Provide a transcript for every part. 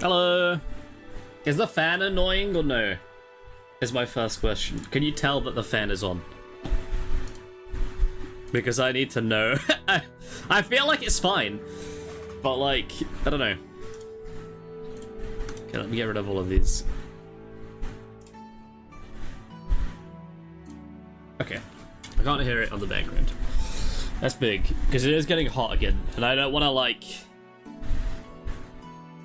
Hello. Is the fan annoying or no? Is my first question. Can you tell that the fan is on? Because I need to know. I feel like it's fine. But like, I don't know. Okay, let me get rid of all of these. Okay. I can't hear it on the background. That's big. Because it is getting hot again. And I don't want to like...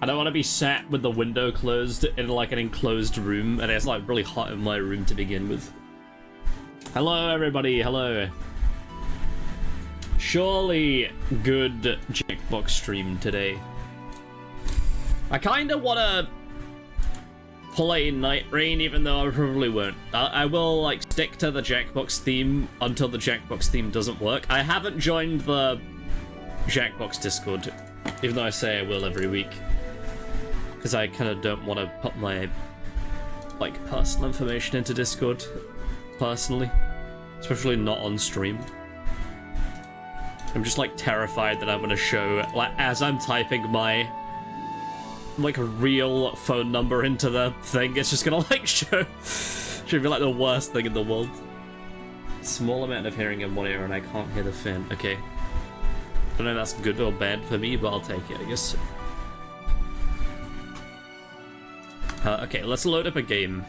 I don't want to be sat with the window closed in like an enclosed room, and it's like really hot in my room to begin with. Hello everybody, hello. Surely good Jackbox stream today. I kinda wanna play Night Rain even though I probably won't. I will like stick to the Jackbox theme until the Jackbox theme doesn't work. I haven't joined the Jackbox Discord, even though I say I will every week. Because I kind of don't want to put my, like, personal information into Discord, personally. Especially not on stream. I'm just, like, terrified that I'm going to show, like, as I'm typing my, like, real phone number into the thing, it's just going to, like, should be, like, the worst thing in the world. Small amount of hearing in one ear and I can't hear the fan. Okay. I don't know if that's good or bad for me, but I'll take it, I guess. Okay, let's load up a game.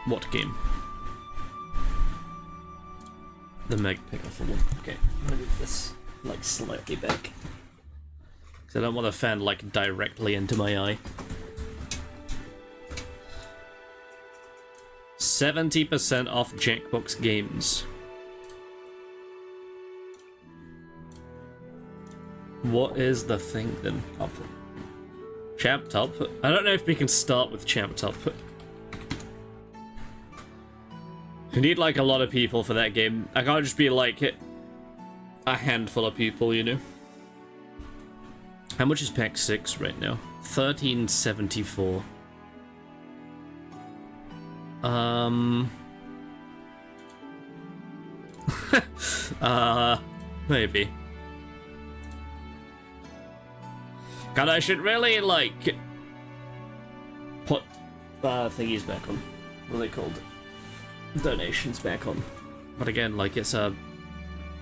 What game? The Meg Pickle one. Okay, I'm gonna move this like slightly back. Because I don't want the fan like directly into my eye. 70% off Jackbox games. What is the thing then? Champ Top? I don't know if we can start with Champ Top. You need like a lot of people for that game. I can't just be like a handful of people, you know? How much is pack 6 right now? 1374. Maybe. God, I should really, like, put thingies back on. What are they called? Donations back on. But again, like, it's a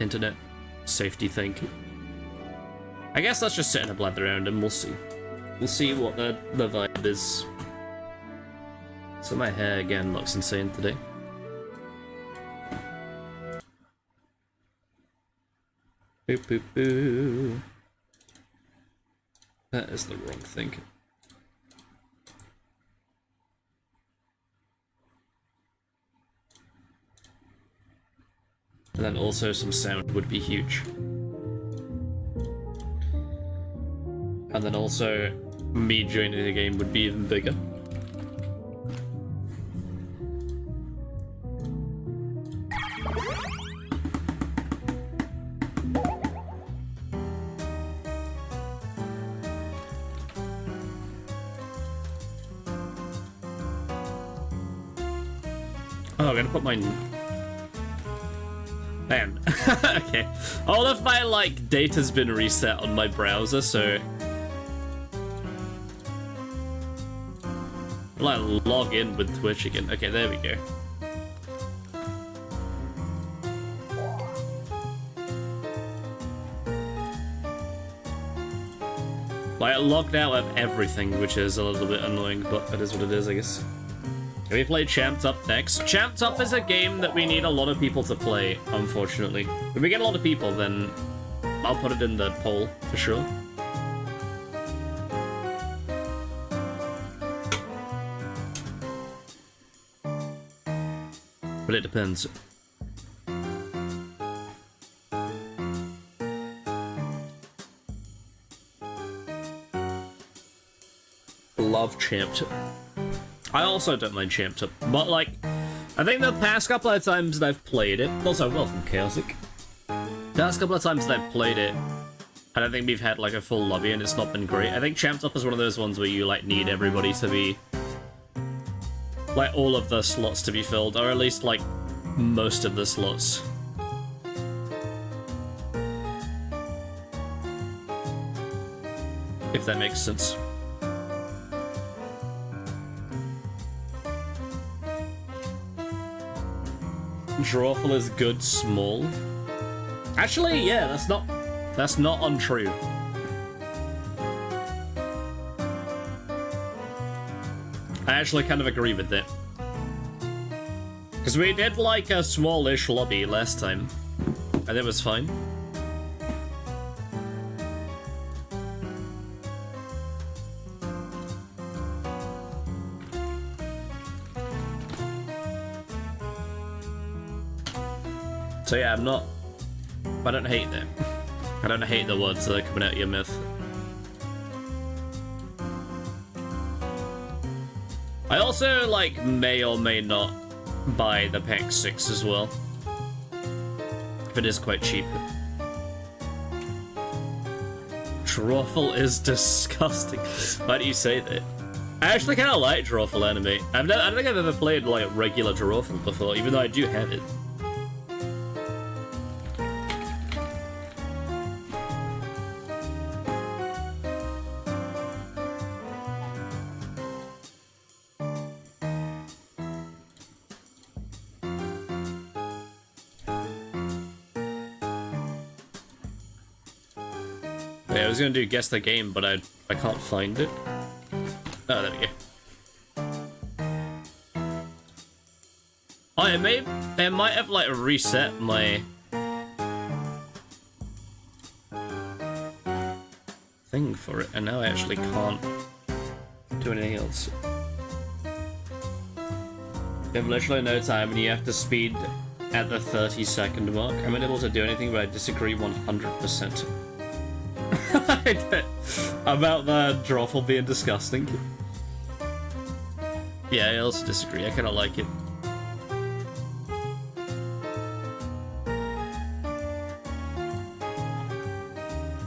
internet safety thing. I guess let's just sit and blather around and we'll see. We'll see what the vibe is. So my hair, again, looks insane today. Boop, boop, boo. That is the wrong thing. And then also some sound would be huge. And then also me joining the game would be even bigger. Oh, I'm gonna put my... Man. Okay. All of my, like, data's been reset on my browser, so... Like, log in with Twitch again. Okay, there we go. Like, logged out of everything, which is a little bit annoying, but it is what it is, I guess. Can we play Champed Up next? Champed Up is a game that we need a lot of people to play, unfortunately. If we get a lot of people, then I'll put it in the poll, for sure. But it depends. Love Champed Up. I also don't mind Champed Up, but like, I think the past couple of times that I've played it, also welcome Chaosic. The past couple of times that I've played it, I don't think we've had like a full lobby and it's not been great. I think Champed Up is one of those ones where you like need everybody to be, like all of the slots to be filled, or at least like most of the slots. If that makes sense. Drawful is good small. Actually, yeah, that's not untrue. I actually kind of agree with that. Because we did like a smallish lobby last time, and it was fine. So yeah, I don't hate that. I don't hate the words that are coming out of your mouth. I also, like, may or may not buy the Pack 6 as well. If it is quite cheap. Drawful is disgusting. Why do you say that? I actually kind of like Drawful anime. I don't think I've ever played, like, regular Drawful before, even though I do have it. Yeah, I was gonna do guess the game, but I can't find it. Oh, there we go. Oh, it might have like reset my thing for it, and now I actually can't do anything else. You have literally no time, and you have to speed at the 30-second mark. I'm unable to do anything, but I disagree 100%. About the Drawful being disgusting. Yeah, I also disagree. I kind of like it.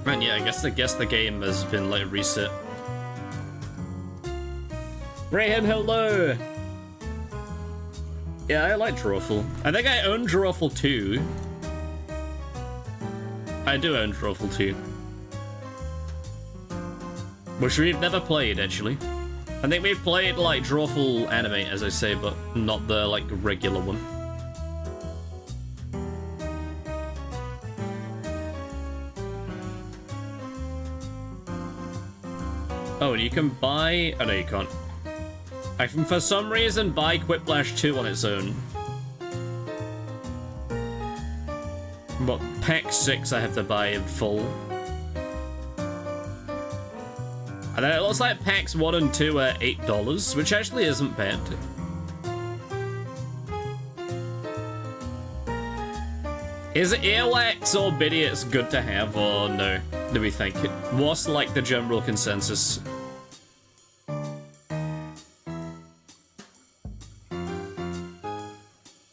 Man, yeah, I guess the game has been like reset. Rayhan, hello. Yeah, I like Drawful. I think I own Drawful 2. I do own Drawful 2. Which we've never played, actually. I think we've played, like, Drawful anime, as I say, but not the, like, regular one. Oh, and you can buy... Oh, no, you can't. I can, for some reason, buy Quiplash 2 on its own. But Pack 6 I have to buy in full. And then it looks like packs 1 and 2 are $8, which actually isn't bad. Is Earwax or Bidiots good to have, or no? Do we think? What's like the general consensus?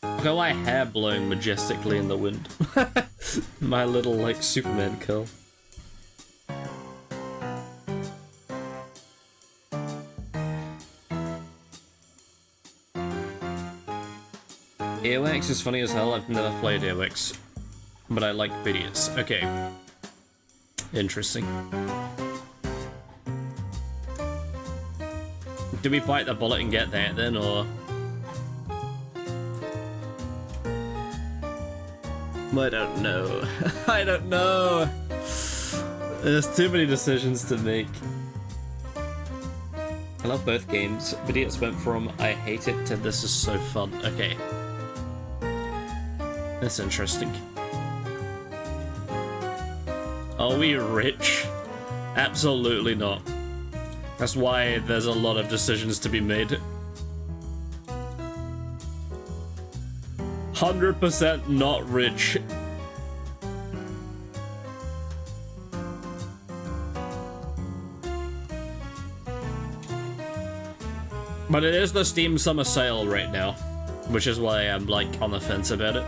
Look at my hair blowing majestically in the wind. My little, like, Superman curl. Earwax is funny as hell. I've never played Earwax, but I like Bidiots. Okay. Interesting. Do we bite the bullet and get that then, or...? I don't know. I don't know. There's too many decisions to make. I love both games. Idiots went from I hate it to this is so fun. Okay. That's interesting. Are we rich? Absolutely not. That's why there's a lot of decisions to be made. 100% not rich. But it is the Steam Summer Sale right now, which is why I'm like on the fence about it.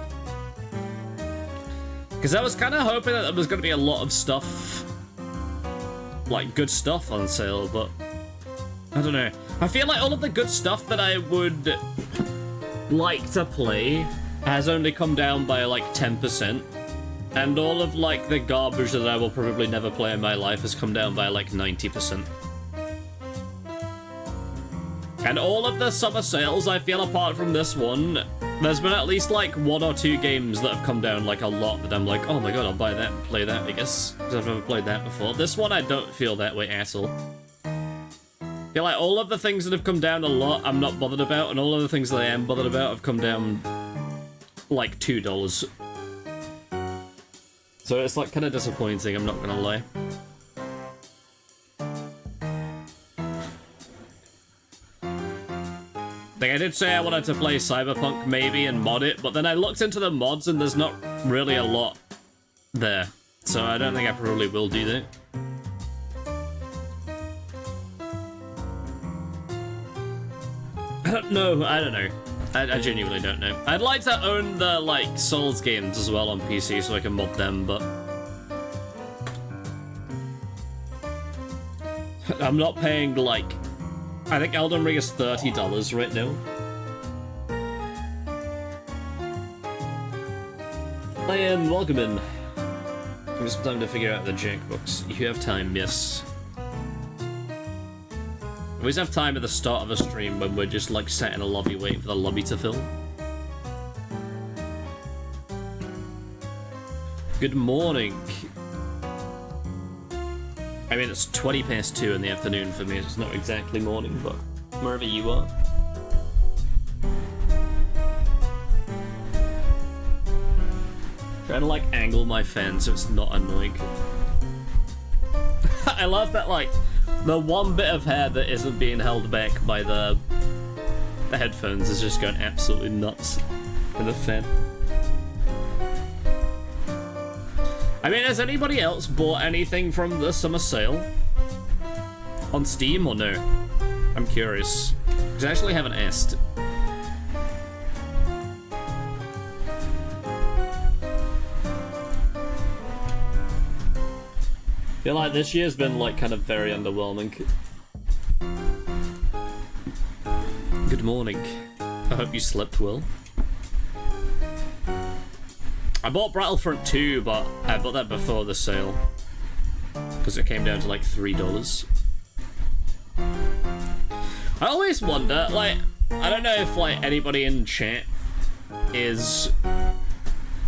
Because I was kind of hoping that there was going to be a lot of stuff, like good stuff on sale, but I don't know. I feel like all of the good stuff that I would like to play has only come down by like 10%, and all of like the garbage that I will probably never play in my life has come down by like 90%. And all of the summer sales, I feel, apart from this one, there's been at least like 1 or 2 games that have come down like a lot that I'm like, oh my god, I'll buy that and play that, I guess, because I've never played that before. This one I don't feel that way at all. I feel like all of the things that have come down a lot I'm not bothered about, and all of the things that I am bothered about have come down like $2. So it's like kind of disappointing, I'm not gonna lie. Like, I did say I wanted to play Cyberpunk maybe and mod it, but then I looked into the mods and there's not really a lot there. So I don't think I probably will do that. I don't know. I genuinely don't know. I'd like to own the, like, Souls games as well on PC so I can mod them, but I'm not paying, like, I think Elden Ring is $30 right now. Ian, welcome in. Give me some time to figure out the Jackbox. You have time, yes. We always have time at the start of a stream when we're just like sat in a lobby waiting for the lobby to fill. Good morning. I mean, it's 20 past 2 in the afternoon for me. It's not exactly morning, but wherever you are. Trying to like angle my fan so it's not annoying. I love that, like, the one bit of hair that isn't being held back by the headphones is just going absolutely nuts in the fan. I mean, has anybody else bought anything from the summer sale? On Steam or no? I'm curious. Because I actually haven't asked. I feel like this year's been like kind of very underwhelming. Good morning. I hope you slept well. I bought Battlefront 2, but I bought that before the sale. Because it came down to like $3. I always wonder, like, I don't know if like anybody in chat is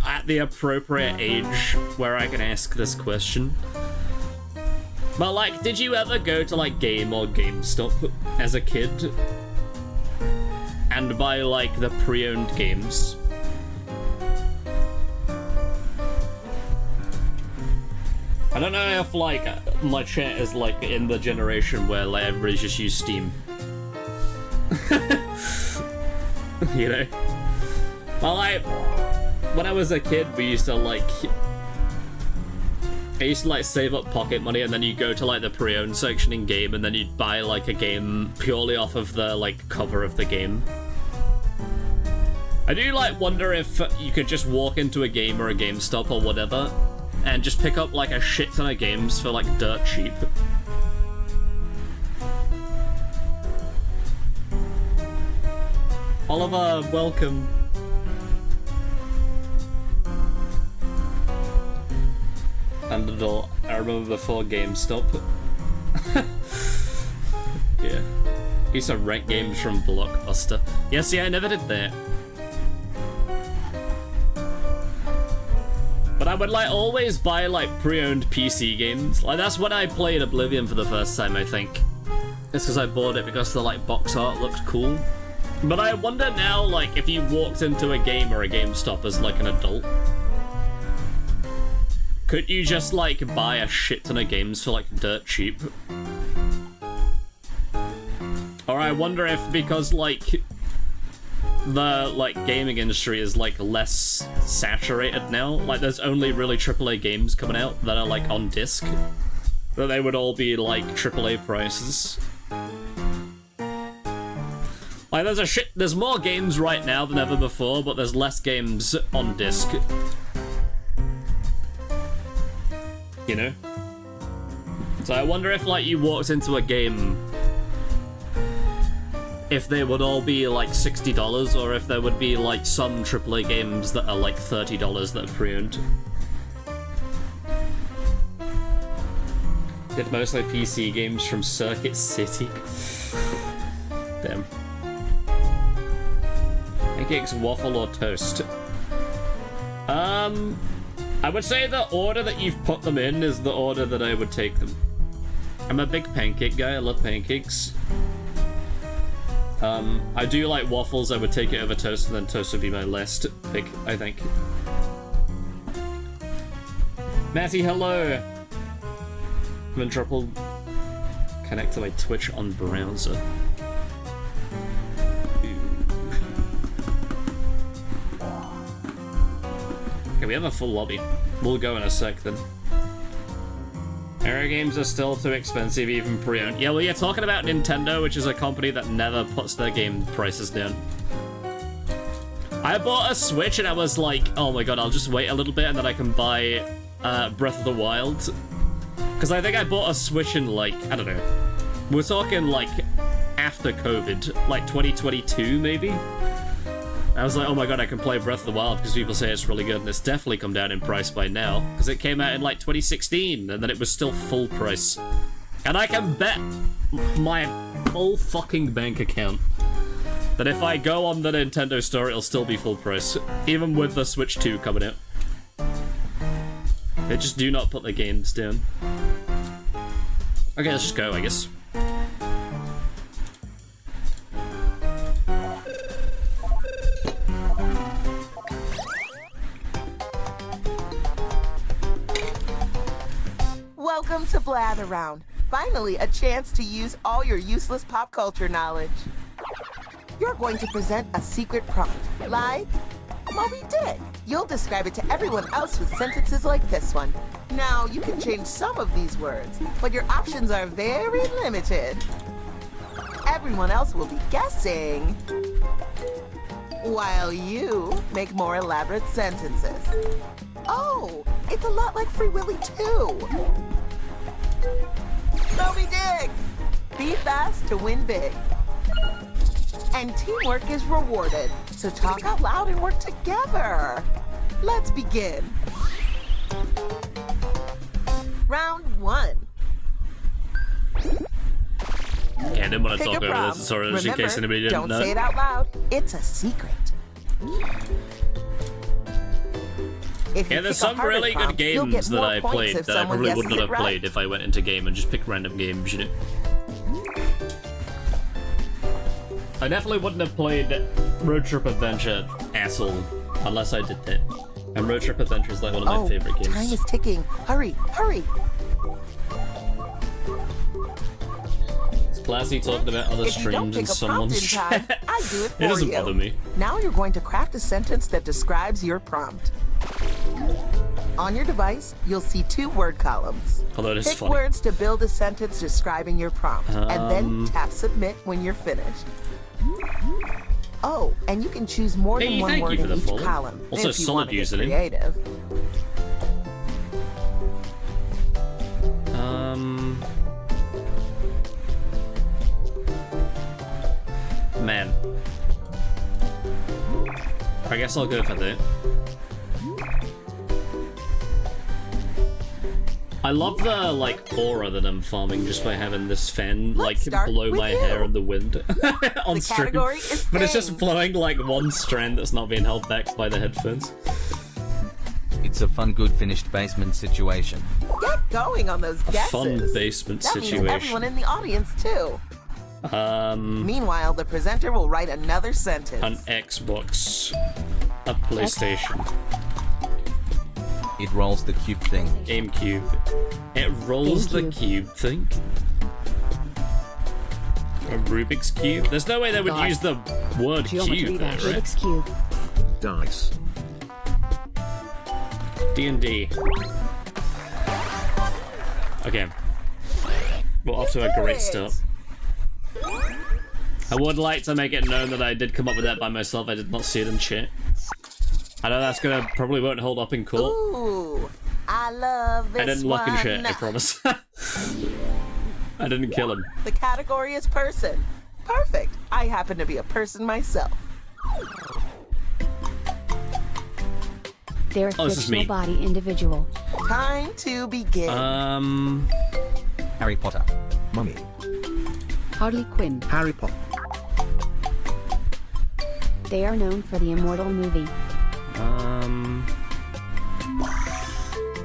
at the appropriate age where I can ask this question. But like, did you ever go to like Game or GameStop as a kid and buy like the pre-owned games? I don't know if like my chat is like in the generation where like everybody's just used Steam. You know? Well, like, when I was a kid, we used to like, I used to like save up pocket money and then you go to like the pre-owned section in game and then you'd buy like a game purely off of the like cover of the game. I do like wonder if you could just walk into a game or a GameStop or whatever and just pick up like a shit ton of games for like dirt cheap. Oliver, welcome. Underdog, I remember before GameStop. Yeah. I used to rent games from Blockbuster. Yeah, see, I never did that. But I would like always buy like pre-owned PC games. Like that's when I played Oblivion for the first time, I think. It's because I bought it because the like box art looked cool. But I wonder now, like, if you walked into a game or a GameStop as like an adult, could you just like buy a shit ton of games for like dirt cheap? Or I wonder if because like the like gaming industry is like less saturated now, like there's only really AAA games coming out that are like on disc, that they would all be like AAA prices. Like there's more games right now than ever before, but there's less games on disc. You know? So I wonder if like you walked into a game, if they would all be like $60, or if there would be like some AAA games that are like $30 that are pre-owned. Did mostly PC games from Circuit City. Damn. Pancakes, waffle, or toast? I would say the order that you've put them in is the order that I would take them. I'm a big pancake guy, I love pancakes. I do like waffles, I would take it over toast, and then toast would be my last pick, I think. Matty, hello! I'm in trouble. Connect to my Twitch on browser. Okay, we have a full lobby. We'll go in a sec then. Era games are still too expensive, even pre-owned. Yeah, well, you're talking about Nintendo, which is a company that never puts their game prices down. I bought a Switch and I was like, oh my god, I'll just wait a little bit and then I can buy Breath of the Wild. Because I think I bought a Switch in like, I don't know. We're talking like after COVID, like 2022 maybe? I was like, oh my god, I can play Breath of the Wild because people say it's really good, and it's definitely come down in price by now, because it came out in like 2016, and then it was still full price. And I can bet my whole fucking bank account that if I go on the Nintendo store, it'll still be full price, even with the Switch 2 coming out. They just do not put the games down. Okay, let's just go, I guess. Welcome to Blather Round. Finally, a chance to use all your useless pop culture knowledge. You're going to present a secret prompt, like Moby Dick. You'll describe it to everyone else with sentences like this one. Now, you can change some of these words, but your options are very limited. Everyone else will be guessing, while you make more elaborate sentences. Oh, it's a lot like Free Willy 2. Moby Dick! Be fast to win big. And teamwork is rewarded, so talk out loud and work together. Let's begin. Round 1. Yeah, I didn't want to talk over prompt. this, sorry, just in Remember, case anybody didn't know. don't say it out loud. It's a secret. If you Yeah, there's pick a some harder really good prompt, you'll get games that more I points played if that I someone probably guesses wouldn't it have right. played if I went into game and just picked random games, you know? I definitely wouldn't have played Road Trip Adventure Asshole unless I did that. And Road Trip Adventure is like one of my favorite games. Time is ticking. Hurry, hurry. It's classy talking about other If you don't streams and pick a prompt someone's in time, chat. I do it for It doesn't you. bother me. Now you're going to craft a sentence that describes your prompt. On your device, you'll see 2 word columns. Although it is Pick funny. words to build a sentence describing your prompt, and then tap submit when you're finished. Oh, and you can choose more Hey, than one thank word you for in the each follow. column Also, if you solid want to get username. creative. Man. I guess I'll go for that. I love the, like, aura that I'm farming just by having this fan, like, start blow with my you. hair in the wind on The stream. category is But it's just things. blowing, like, one strand that's not being held back by the headphones. It's a fun, good, finished basement situation. Get going on those guesses. Fun basement that means situation. everyone in the audience, too. Meanwhile, the presenter will write another sentence. An Xbox. A PlayStation. It rolls the cube thing. GameCube. It rolls the cube thing. A Rubik's Cube? There's no way they would Dice. use the word Geometry cube there, dash. right? Rubik's Cube. Dice. D&D. Okay. We're off to a great start. I would like to make it known that I did come up with that by myself. I did not see it in chat. I know that's gonna probably won't hold up in court. Ooh, I love this I didn't look in one. chat, I promise. I didn't kill him. The category is person. Perfect. I happen to be a person myself. They're a Oh, this is me. fictional body individual. Time to begin. Harry Potter. Mummy. Harley Quinn. Harry Potter. They are known for the Immortal movie.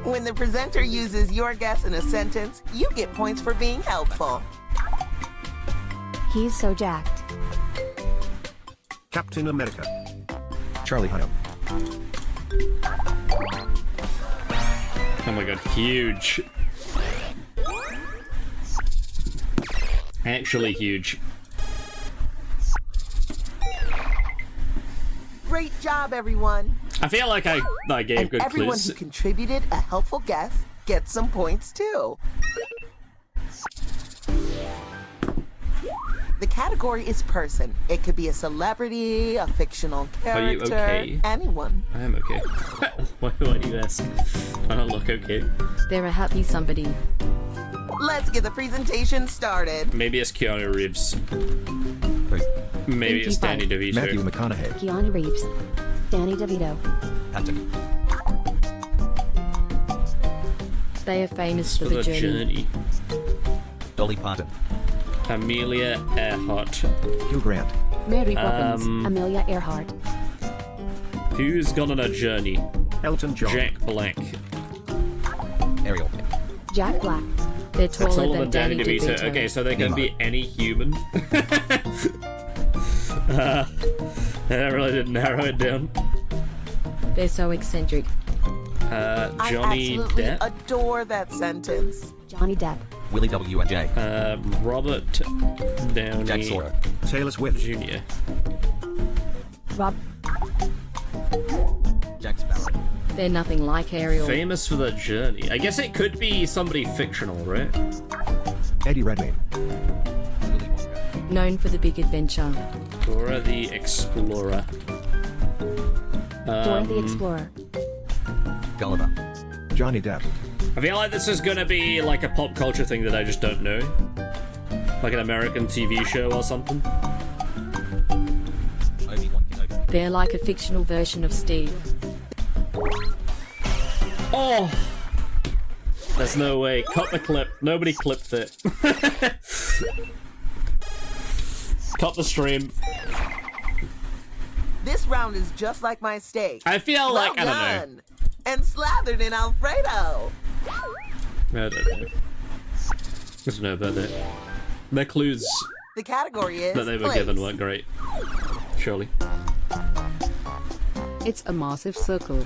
When the presenter uses your guess in a sentence, you get points for being helpful. He's so jacked. Captain America. Charlie Hunnam. Oh my god, huge. Actually huge. Great job, everyone. I feel like I gave And good everyone clues. who contributed a helpful guess gets some points too. The category is person. It could be a celebrity, a fictional Are you character, okay? anyone. I am okay. Why do you ask? I don't look okay. They're a happy somebody. Let's get the presentation started. Maybe it's Keanu Reeves. Who? Maybe it's Danny DeVito. Matthew McConaughey. Keanu Reeves. Danny DeVito. Hampton. They are famous For for the journey. Dolly Parton. Amelia Earhart. Hugh Grant. Mary Poppins. Amelia Earhart. Who's gone on a journey? Elton John. Jack Black. Ariel. Jack Black. They're They're taller than Danny DeVito. Okay, so they can Nemo. be any human. I really did narrow it down. They're so eccentric. I Johnny absolutely Depp. adore that sentence. Johnny Depp. Willie W. and J. Robert Downey Jack Sawyer. Jr. Taylor Swift. Rob. Jack Sparrow. They're nothing like Ariel. Famous for the journey. I guess it could be somebody fictional, right? Eddie Redmayne. Willy Wonka. Known for the big adventure. Dora the Explorer. Dora the Explorer. Gulliver. Johnny Depp. I feel like this is gonna be like a pop culture thing that I just don't know. Like an American TV show or something. Obi-Wan Kenobi. They're like a fictional version of Steve. Oh! There's no way. Cut the clip. Nobody clipped it. Cut the stream. This round is just like my steak. I feel like, I don't know. done. And slathered in Alfredo. I don't know. I don't know about that. The clues The category is that they were place. given weren't great. Surely. It's a massive circle.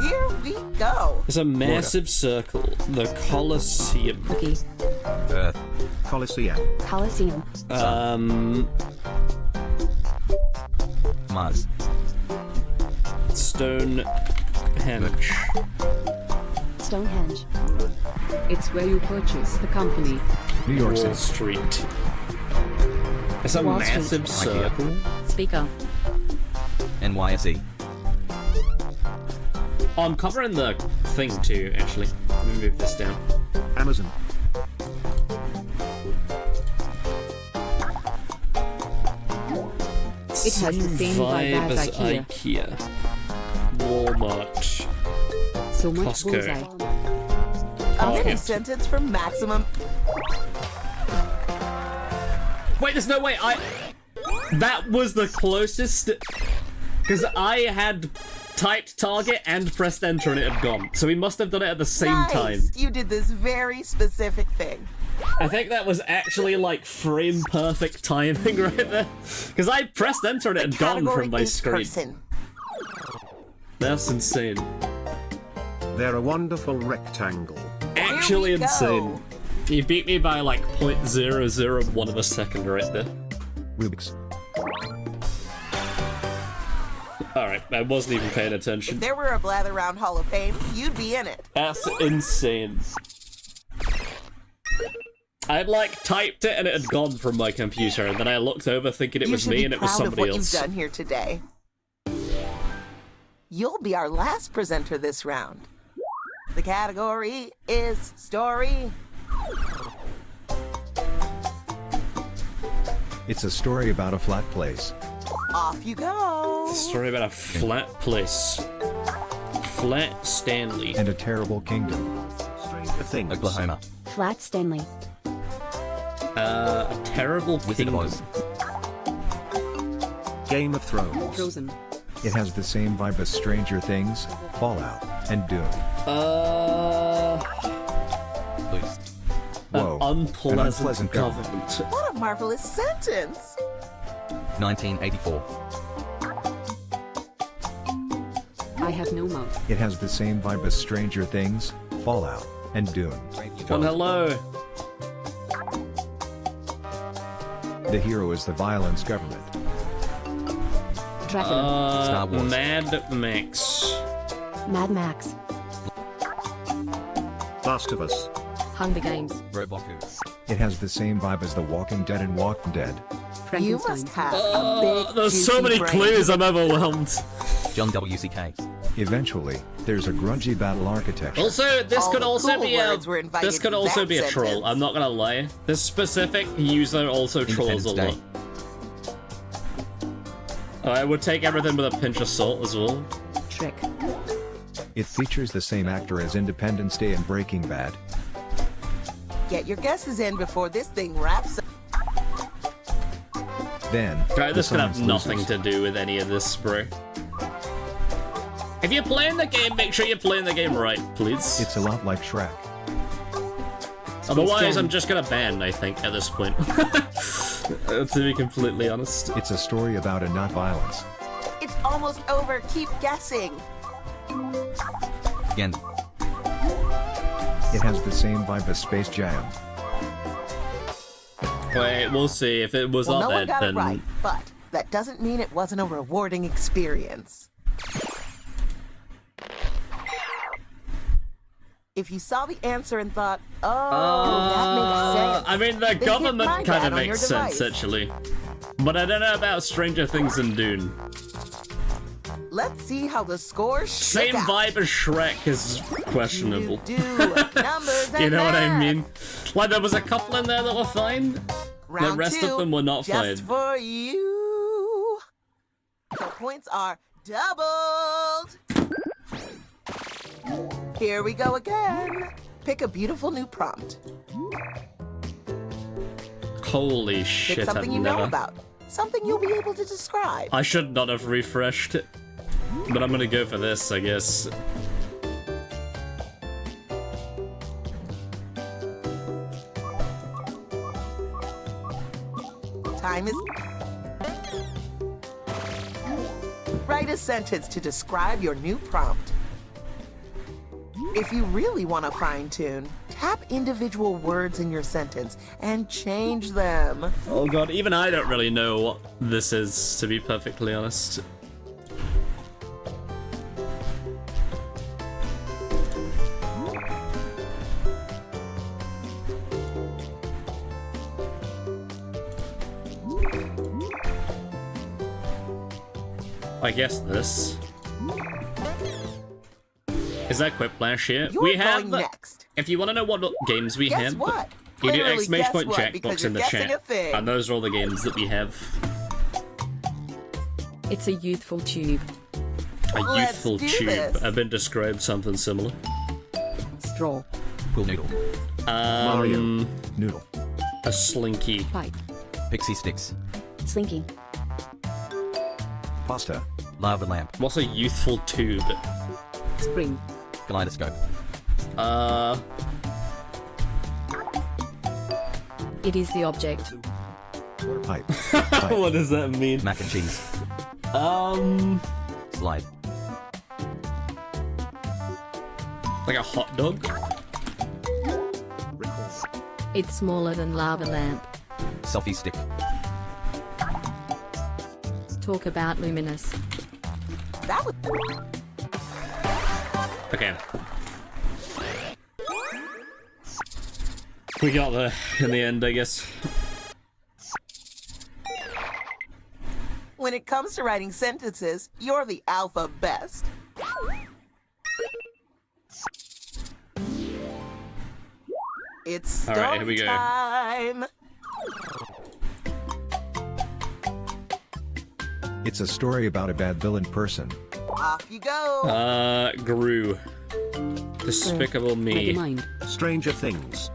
Here we go. It's a massive circle. The Colosseum. Cookie. Earth. Colosseum. Coliseum. Mars. Stonehenge. Stonehenge. It's where you purchase the company. New York Wall City. Street. It's a Wall Street. massive circle. Speaker. NYSE. Oh, I'm covering the thing too, actually. Let me move this down. Amazon. It has the same vibe as IKEA. IKEA. Walmart. So much Costco. bullseye. A mini yeah. sentence from Maximum. Wait, there's no way. That was the closest. Because I had typed target and pressed enter and it had gone. So we must have done it at the same time. Nice. You did this very specific thing. I think that was actually like frame perfect timing right there. Because I pressed enter and it had gone Category from my is screen. person. That's insane. They're a wonderful rectangle. Actually Here we insane. go. You beat me by like 0.001 of a second right there. Rubik's. Alright, I wasn't even paying If attention. there were a Blather Round Hall of Fame, you'd be in it. That's insane. I'd like typed it and it had gone from my computer, and then I looked over thinking it You was should me be and it was proud of somebody what else. you've done here today. You'll be our last presenter this round. The category is story. It's a story about a flat place. Off you go. Story about a flat place. Flat Stanley. And a terrible kingdom. Stranger Things. Oklahoma. Flat Stanley. A terrible Wizard of kingdom. Oz. Game of Thrones. Frozen. It has the same vibe as Stranger Things, Fallout, and Dune. Boost. Whoa. An unpleasant, unpleasant government. government. What a marvelous sentence. 1984. I have no mouth. It has the same vibe as Stranger Things, Fallout, and Dune. Well, hello. The hero is the violence government. Dracula. Star Wars. Mad Max. Mad Max. Last of Us. Hunger Games. Roboku. It has the same vibe as The Walking Dead and Walking Dead. You Frankenstein. must have a big, There's so juicy many brain. clues, I'm overwhelmed. John W.C.K. Eventually, there's a grungy battle architecture. Also, this All could the also cool be a words were invited this could in also that be a troll. sentence. I'm not gonna lie. This specific user also trolls a lot. Independence I would take everything with a pinch of salt as well. Shrek. It features the same actor as Independence Day and Breaking Bad. Get your guesses in before this thing wraps up. Then, Right, this the could have science nothing loses. to do with any of this, bro. If you're playing the game, make sure you're playing the game right, please. It's a lot like Shrek. Otherwise, Jam. I'm just gonna ban, I think, at this point. To be completely honest. It's a story about a not violence. It's almost over. Keep guessing. Again. It has the same vibe as Space Jam. Wait, we'll see. If it was Well, not no one that, got then it right, but that doesn't mean it wasn't a rewarding experience. If you saw the answer and thought, oh, that makes sense. I mean, the then hit government my kind dad of on your makes sense, device. actually. But I don't know about Stranger Things and Dune. Let's see how the score Same shook out. vibe as Shrek is questionable. Do numbers and You know what I math. mean? Like, there was a couple in there that were fine. Round rest two, of them were not just fine. for you. The points are doubled. Here we go again. Pick a beautiful new prompt. Holy Pick shit, I've something you never... know about. Something you'll be able to describe. I should not have refreshed it. But I'm gonna go for this, I guess. Time is... Write a sentence to describe your new prompt. If you really want to fine-tune, tap individual words in your sentence and change them. Oh god, even I don't really know what this is, to be perfectly honest. I guess this. Is that Quiplash here? You're we have. going next. If you want to know what games we Guess have, what? you do Literally, exclamation guess point what? Jackbox Because in you're the guessing chat, a thing. and those are all the games that we have. It's a youthful tube. A Let's youthful do tube. this. I've been described something similar. Straw. Pool noodle. Mario. Noodle. A slinky. Pipe. Pixie sticks. Slinky. Pasta. Lava lamp. What's a youthful tube? Spring. Kaleidoscope. It is the object. Pipe. Pipe. What does that mean? Mac and cheese. Slide. Like a hot dog? It's smaller than lava lamp. Selfie stick. Talk about luminous. That was Okay. We got there in the end, I guess. when it comes to writing sentences, you're the alpha best. It's All story right, here we go. time. It's a story about a bad villain person. Off you go. Gru. Despicable Me. Megamind. Stranger Things.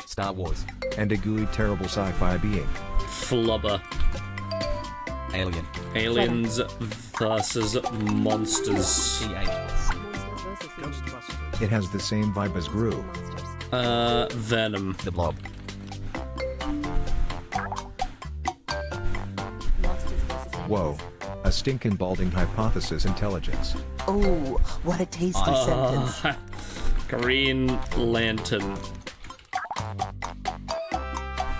Star Wars. And a gooey, terrible sci-fi being. Flubber. Alien. Aliens versus Monsters. TH. Ghostbusters. It has the same vibe as Gru. Venom. The Blob. Whoa. A stinkin' balding hypothesis intelligence. Ooh, what a tasty sentence. Green Lantern.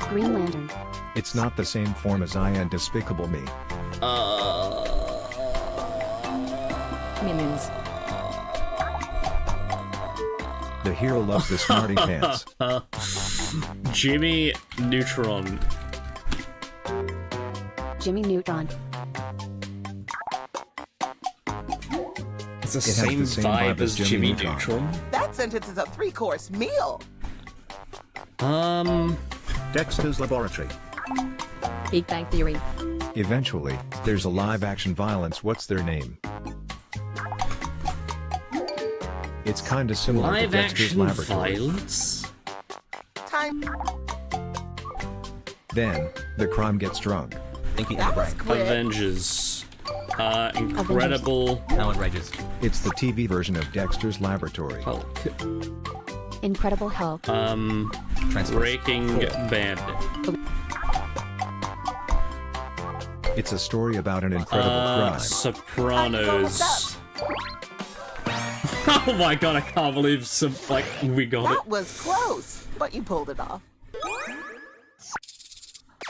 Green Lantern. It's not the same form as I and Despicable Me. Minions. The hero loves the smarty pants. Jimmy Neutron. Jimmy Neutron. It's the has same, the same vibe as Jimmy Neutron. That sentence is a 3-course meal. Dexter's Laboratory. Big Bang Theory. Eventually, there's a live-action violence. What's their name? It's kinda similar to Live Dexter's action Laboratory. violence? Time. Then, the crime gets drunk. Pinky and That the was Brain. quick. Avengers. Incredible Power Rangers. It's the TV version of Dexter's Laboratory. Hulk. Incredible Hulk. Transformers. Breaking Bad. It's a story about an incredible crime. Sopranos. Oh my god, I can't believe we got it. That was close, but you pulled it off.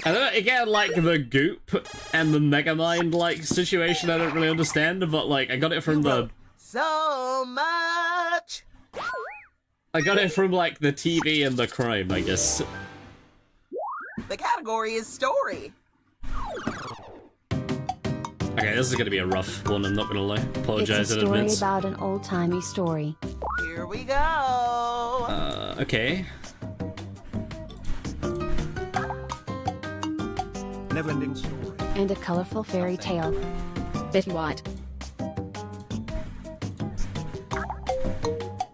I don't know, again, like the Goop and the Megamind like situation I don't really understand, but like I got it from the So much. I got it from like the TV and the crime, I guess. The category is story. Okay, this is gonna be a rough one, I'm not gonna lie. It's a Apologize in story advance. about an old-timey story. Here we go. Okay. Neverending Story. And a colorful fairy tale. Betty White.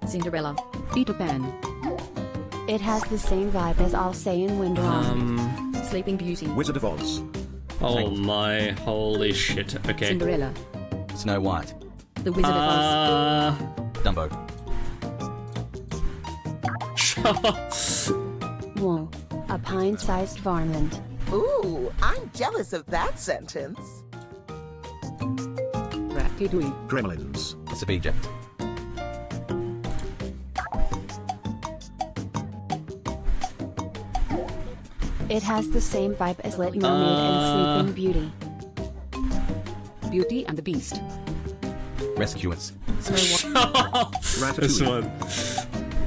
Cinderella. Peter Pan. It has the same vibe as I'll say in Wonderland. Sleeping Beauty. Wizard of Oz. Oh my holy shit. Okay. Cinderella. Snow White. The Wizard of Oz. Dumbo. Whoa. A pint-sized varmint. Ooh, I'm jealous of that sentence. Ratatouille. Gremlins. It's a Egypt. It has the same vibe as Little Mermaid and Sleeping Beauty. Beauty and the Beast. Rescuers. Snow White. This Ratatouille. one.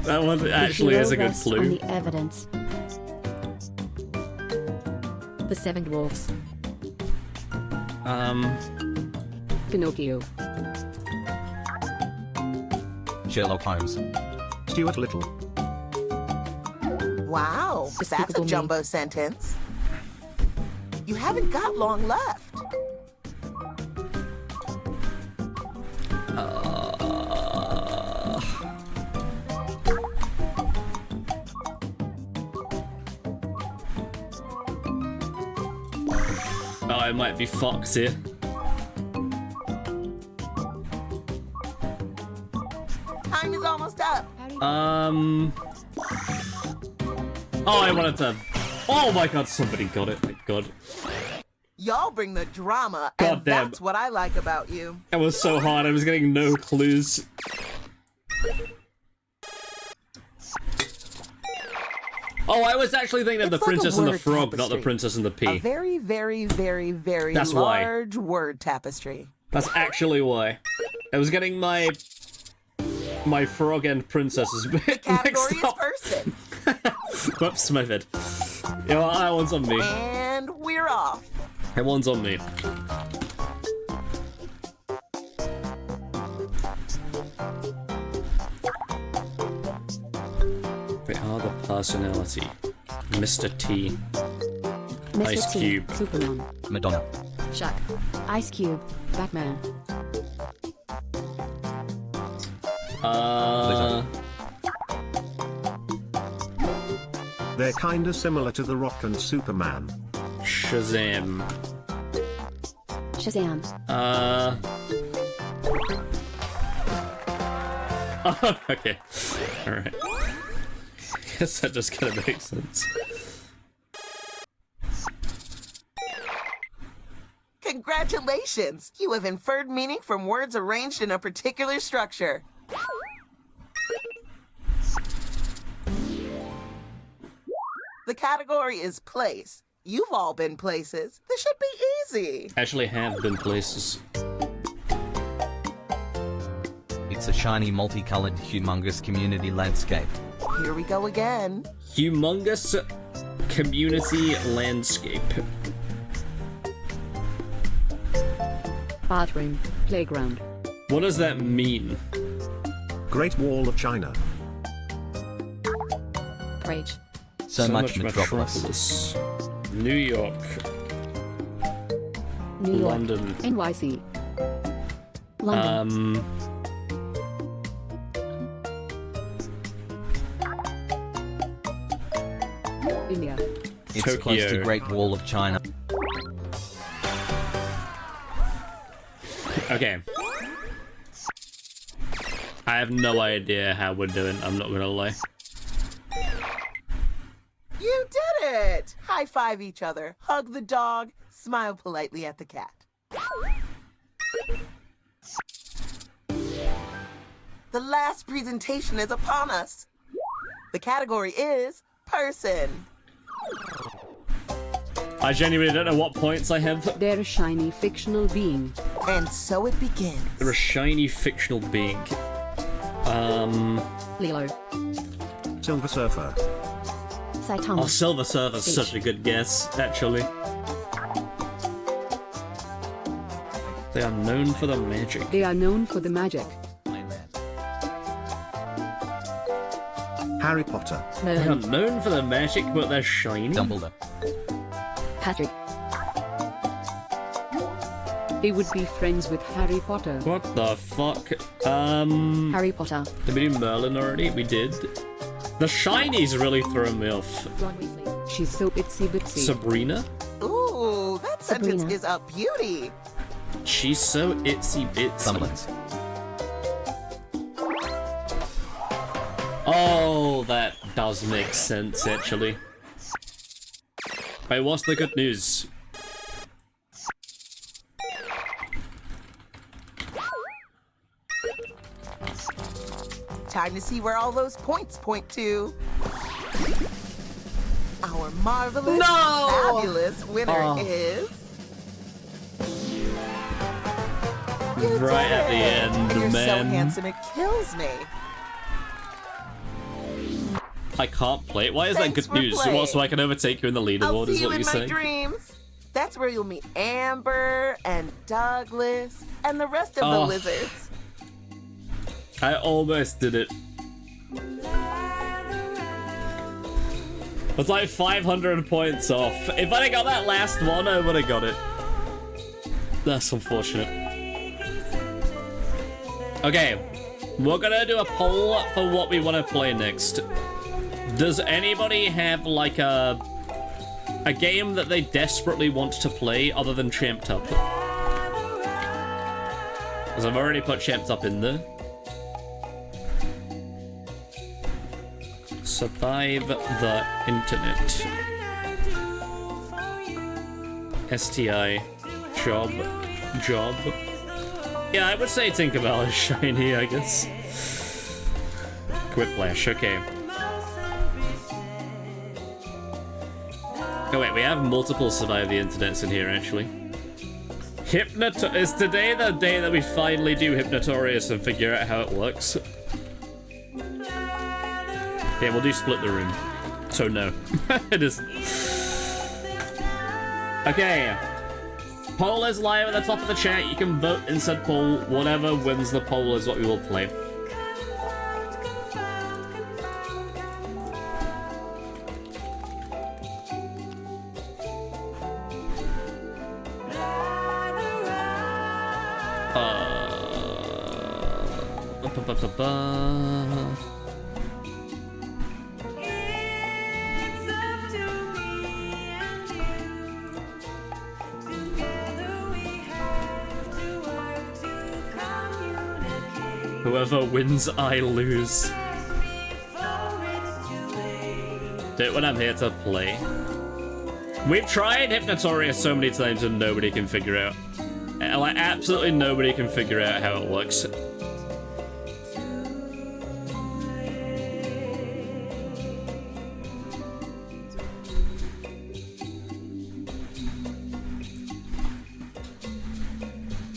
That one The actually hero is a good rests on clue. the evidence. The Seven Dwarfs. Pinocchio. Sherlock Holmes. Stuart Little. Wow, that's a Despicable Me. jumbo sentence. You haven't got long left. Oh, it might be Fox here. Time is almost up. Oh, I wanted to... Oh my god, somebody got it. Thank god. Y'all bring the drama, God and damn. that's what I like about you. That was so hard, I was getting no clues. Oh, I was actually thinking of the It's like a Princess and the word Frog, not the tapestry. Princess and the A Pea. very, very, very, very That's why. large word tapestry. That's actually why. I was getting my frog and princesses mixed Category is up. person. Whoops, my bad. You know what, that one's on me. And we're off. That one's on me. Wait, the personality. Mr. T. Mr. Ice T. Cube. Superman. Madonna. Shaq. Ice Cube. Batman. They're kinda similar to The Rock and Superman. Shazam. Shazam. Oh, okay. Alright. Guess that just kinda makes sense. Congratulations! You have inferred meaning from words arranged in a particular structure. The category is place. You've all been places. This should be easy. Actually have been places. It's a shiny, multicolored, humongous community landscape. Here we go again. Humongous community landscape. Bathroom. Playground. What does that mean? Great Wall of China. Rage. So much metropolis. New York. New York. London. NYC. London. India. It's Tokyo. close to Great Wall of China. Okay. I have no idea how we're doing, I'm not gonna lie. You did it! High five each other, hug the dog, smile politely at the cat. The last presentation is upon us. The category is person. I genuinely don't know what points I have. They're a shiny fictional being. And so it begins. They're a shiny fictional being. Lilo. Silver Surfer. Saitama. Oh, Silver Surfer's such a good guess, actually. They are known for the magic. They are known for the magic. Harry Potter. They are Merlin. known for the magic, but they're shiny. Dumbledore. Patrick. They would be friends with Harry Potter. What the fuck? Harry Potter. Did we do Merlin already? We did. The shinies really throw me off. Ron Weasley. She's so itsy bitsy. Sabrina? Ooh, that sentence Sabrina. is a beauty. She's so itsy bitsy. Summons. Oh, that does make sense, actually. Wait, what's the good news? Time to see where all those points point to. Our marvelous, No! fabulous winner Oh. is... You Right did at the it! end, And you're so man. handsome it kills me. I can't play it. Why is Thanks that for good news? playing. What, so I can overtake you in the I'll leaderboard, see is you what in you're my saying? dreams. That's where you'll meet Amber and Douglas and the rest of the Oh. lizards. I almost did it. It's like 500 points off. If I'd have got that last one, I would have got it. That's unfortunate. Okay, we're gonna do a poll for what we want to play next. Does anybody have like a game that they desperately want to play other than Champed Up? Because I've already put Champed Up in there. Survive the internet. STI. Job. Yeah, I would say Tinkerbell is shiny, I guess. Quiplash, okay. Oh wait, we have multiple Survive the Internets in here, actually. Is today the day that we finally do Hypnotorious and figure out how it works? Yeah, we'll do Split the Room. So no. It isn't. Okay. Poll is live at the top of the chat. You can vote in said poll. Whatever wins the poll is what we will play. Whoever wins, I lose. Do it when I'm here to play. We've tried Hypnotorious so many times and nobody can figure out. Like, absolutely nobody can figure out how it works.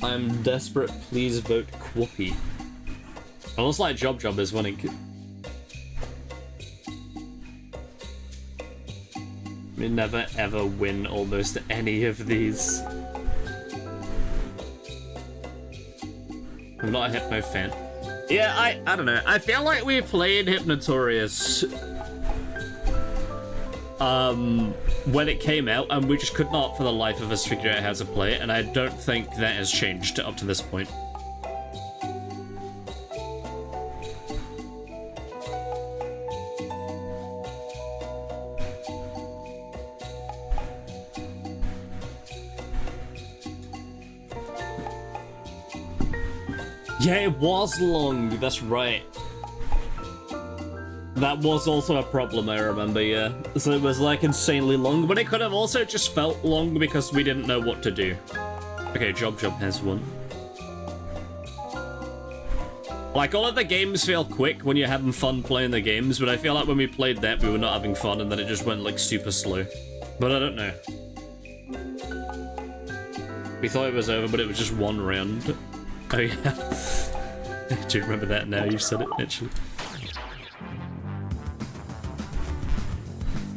I'm desperate, please vote Quoppy. Almost like Job is winning. We never ever win almost any of these. I'm not a Hypno fan. Yeah, I don't know. I feel like we played Hypnotorious when it came out, and we just could not for the life of us figure out how to play it, and I don't think that has changed up to this point. Yeah, it was long, that's right. That was also a problem, I remember, yeah. So it was like insanely long, but it could have also just felt long because we didn't know what to do. Okay, Job has one. Like, all of the games feel quick when you're having fun playing the games, but I feel like when we played that, we were not having fun, and then it just went, like, super slow. But I don't know. We thought it was over, but it was just one round. Oh yeah. I do remember that now, you've said it, actually.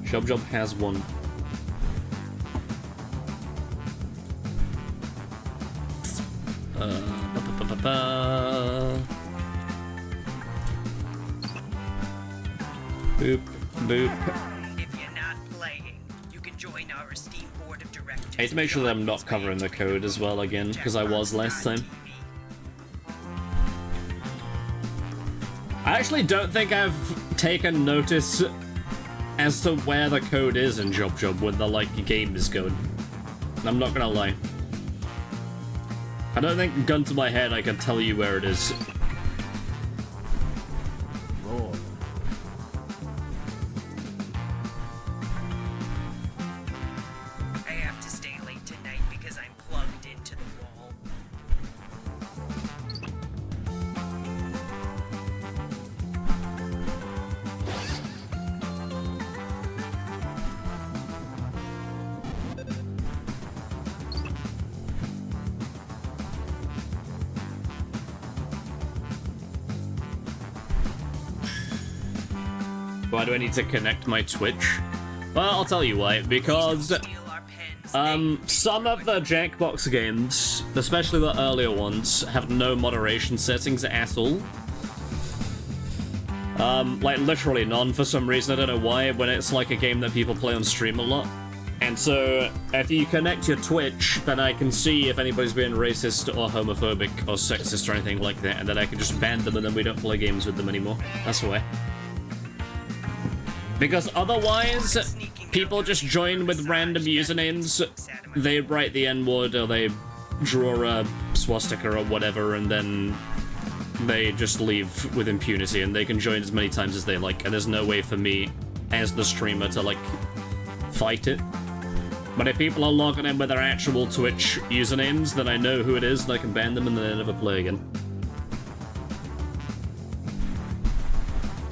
Job has one. Boop, boop. If you're not playing, you can join our esteemed board of directors. I need to make sure that I'm not covering the code as well again, because I was last time. I actually don't think I've taken notice as to where the code is in Job when the, like, game is going. I'm not gonna lie. I don't think, gun to my head, I can tell you where it is. I have to stay late tonight because I'm plugged into the wall. Why do I need to connect my Twitch? Well, I'll tell you why. Because some of the Jackbox games, especially the earlier ones, have no moderation settings at all. Like literally none for some reason. I don't know why, when it's like a game that people play on stream a lot. And so, if you connect your Twitch, then I can see if anybody's being racist or homophobic or sexist or anything like that, and then I can just ban them and then we don't play games with them anymore. That's why. Because otherwise, people just join with random usernames, they write the N-word or they draw a swastika or whatever, and then they just leave with impunity and they can join as many times as they like, and there's no way for me as the streamer to like fight it. But if people are logging in with their actual Twitch usernames, then I know who it is and I can ban them and then they never play again.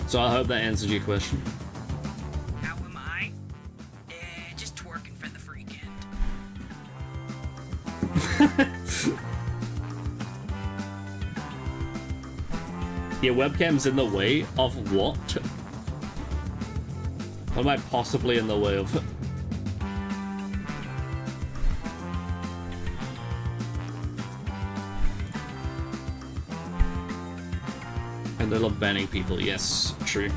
So I hope that answers your question. How am I? Just twerking for the freak end. Your webcam's in the way of what? What am I possibly in the way of? And they love banning people, yes, true.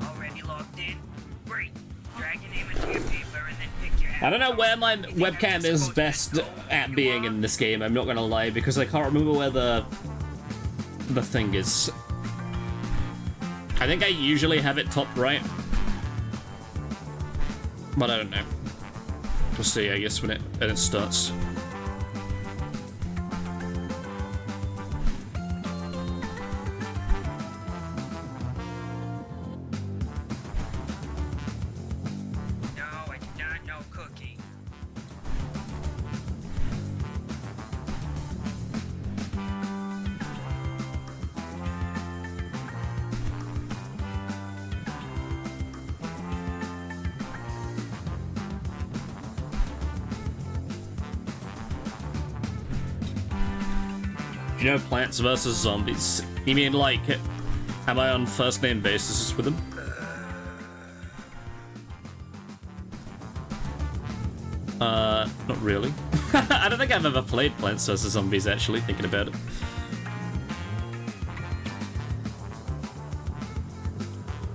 Already logged in? Great. Drag your name into your paper and then pick your I don't know where my webcam is best at being in this game, I'm not gonna lie, because I can't remember where the thing is. I think I usually have it top right. But I don't know. We'll see, I guess, when it starts. No, I do not know Cookie. You know, Plants vs. Zombies. You mean, like, am I on first name basis with them? Not really. I don't think I've ever played Plants vs. Zombies, actually, thinking about it.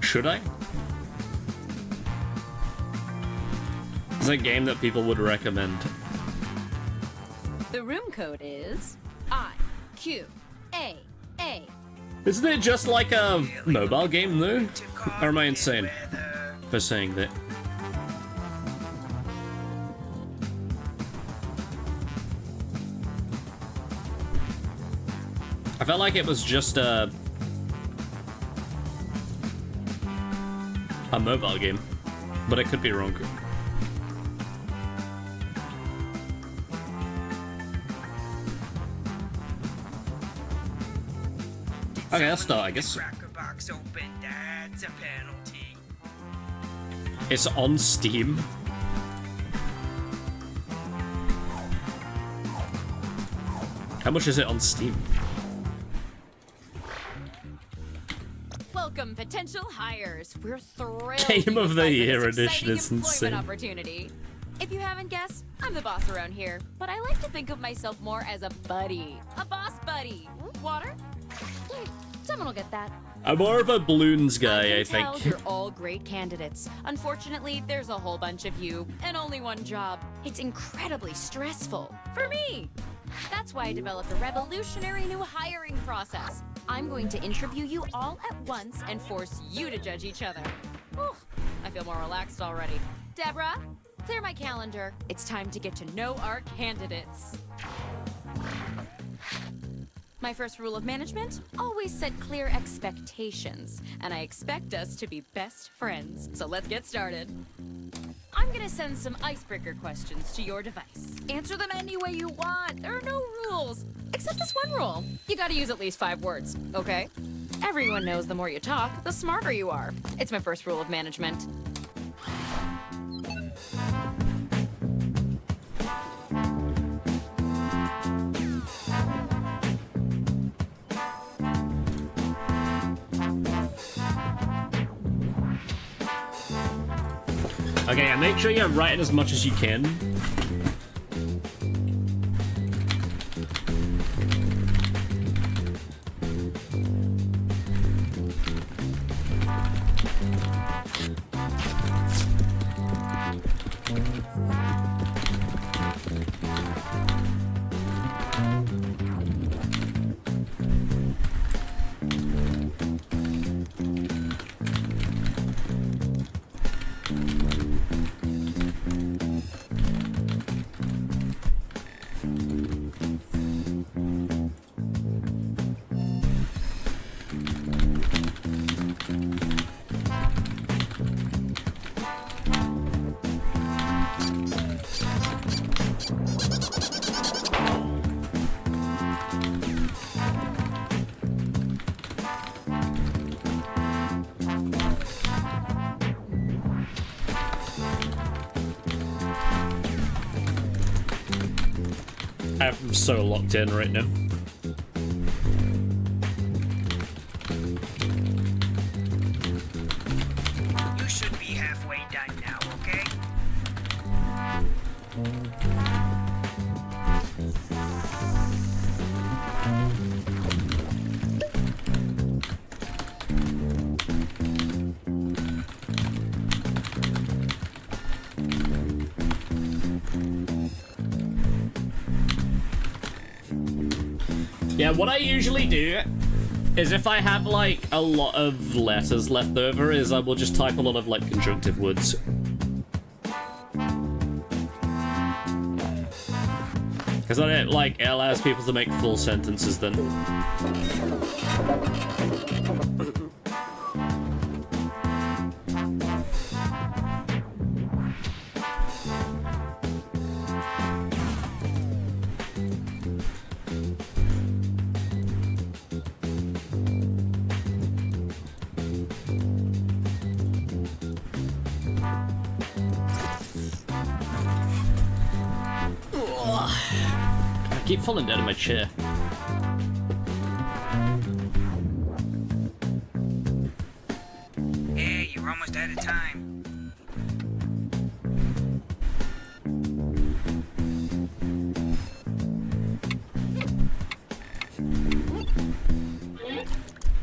Should I? It's a game that people would recommend. The room code is IQAA. Isn't it just like a mobile game, though? Or am I insane for saying that? I felt like it was just a mobile game, but I could be wrong. Okay, let's start, I guess. Cracker box open, that's a penalty. It's on Steam. How much is it on Steam? Welcome, potential hires. We're thrilled. Game you of the applied for Year this edition exciting is employment insane. Opportunity. If you haven't guessed, I'm the boss around here, but I like to think of myself more as a buddy, a boss buddy. Water? Someone will get that. I'm more of a balloons guy, I Tell think. you're all great candidates. Unfortunately, there's a whole bunch of you and only one job. It's incredibly stressful for me. That's why I developed a revolutionary new hiring process. I'm going to interview you all at once and force you to judge each other. Whew, I feel more relaxed already. Deborah, clear my calendar. It's time to get to know our candidates. My first rule of management, always set clear expectations. And I expect us to be best friends. So let's get started. I'm gonna send some icebreaker questions to your device. Answer them any way you want. There are no rules. Except this one rule. You gotta use at least 5 words, okay? Everyone knows the more you talk, the smarter you are. It's my first rule of management. Okay, and make sure you're writing as much as you can. I'm so locked in right now. You should be halfway done now, okay? Yeah, what I usually do is if I have like a lot of letters left over is I will just type a lot of like conjunctive words. Because then it like it allows people to make full sentences then. I keep falling down in my chair. Hey, you're almost out of time.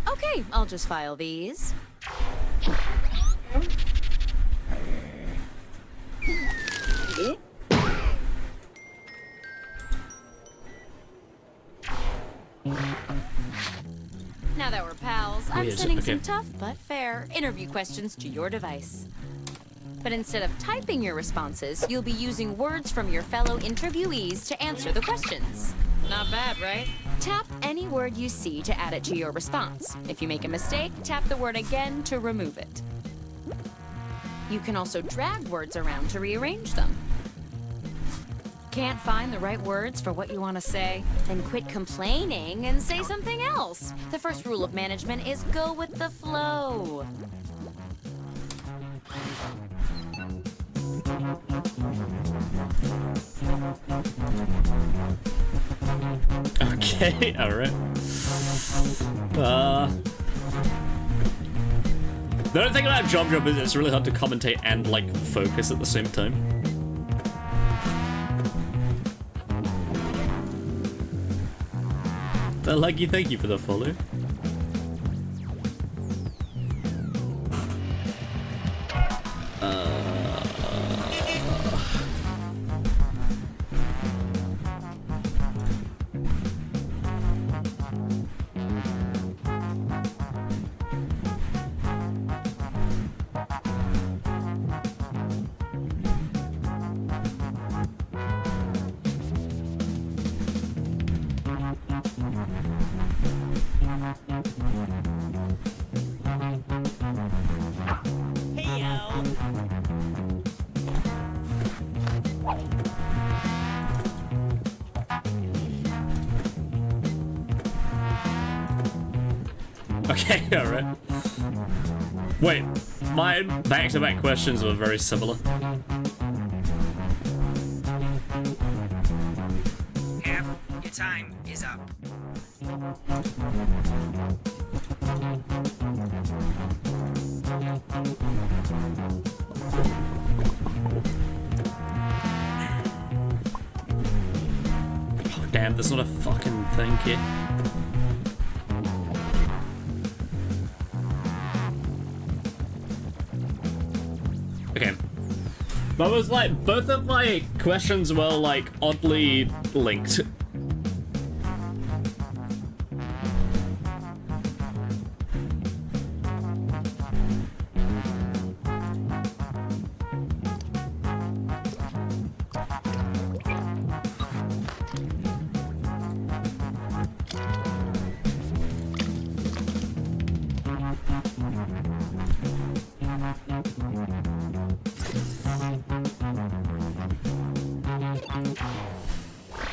Okay, I'll just file these. Now that we're pals, I'm Weird, sending okay. some tough but fair interview questions to your device. But instead of typing your responses, you'll be using words from your fellow interviewees to answer the questions. Not bad, right? Tap any word you see to add it to your response. If you make a mistake, tap the word again to remove it. You can also drag words around to rearrange them. Can't find the right words for what you want to say? Then quit complaining and say something else. The first rule of management is go with the flow. Okay, alright. The only thing about Job Job is it's really hard to commentate and, like, focus at the same time. But, Lucky, thank you for the follow. Okay, alright. Wait, my back-to-back questions were very similar. Yep, your time is up. Oh, damn, there's not a fucking thing here. Okay. That was like, both of my questions were like oddly linked.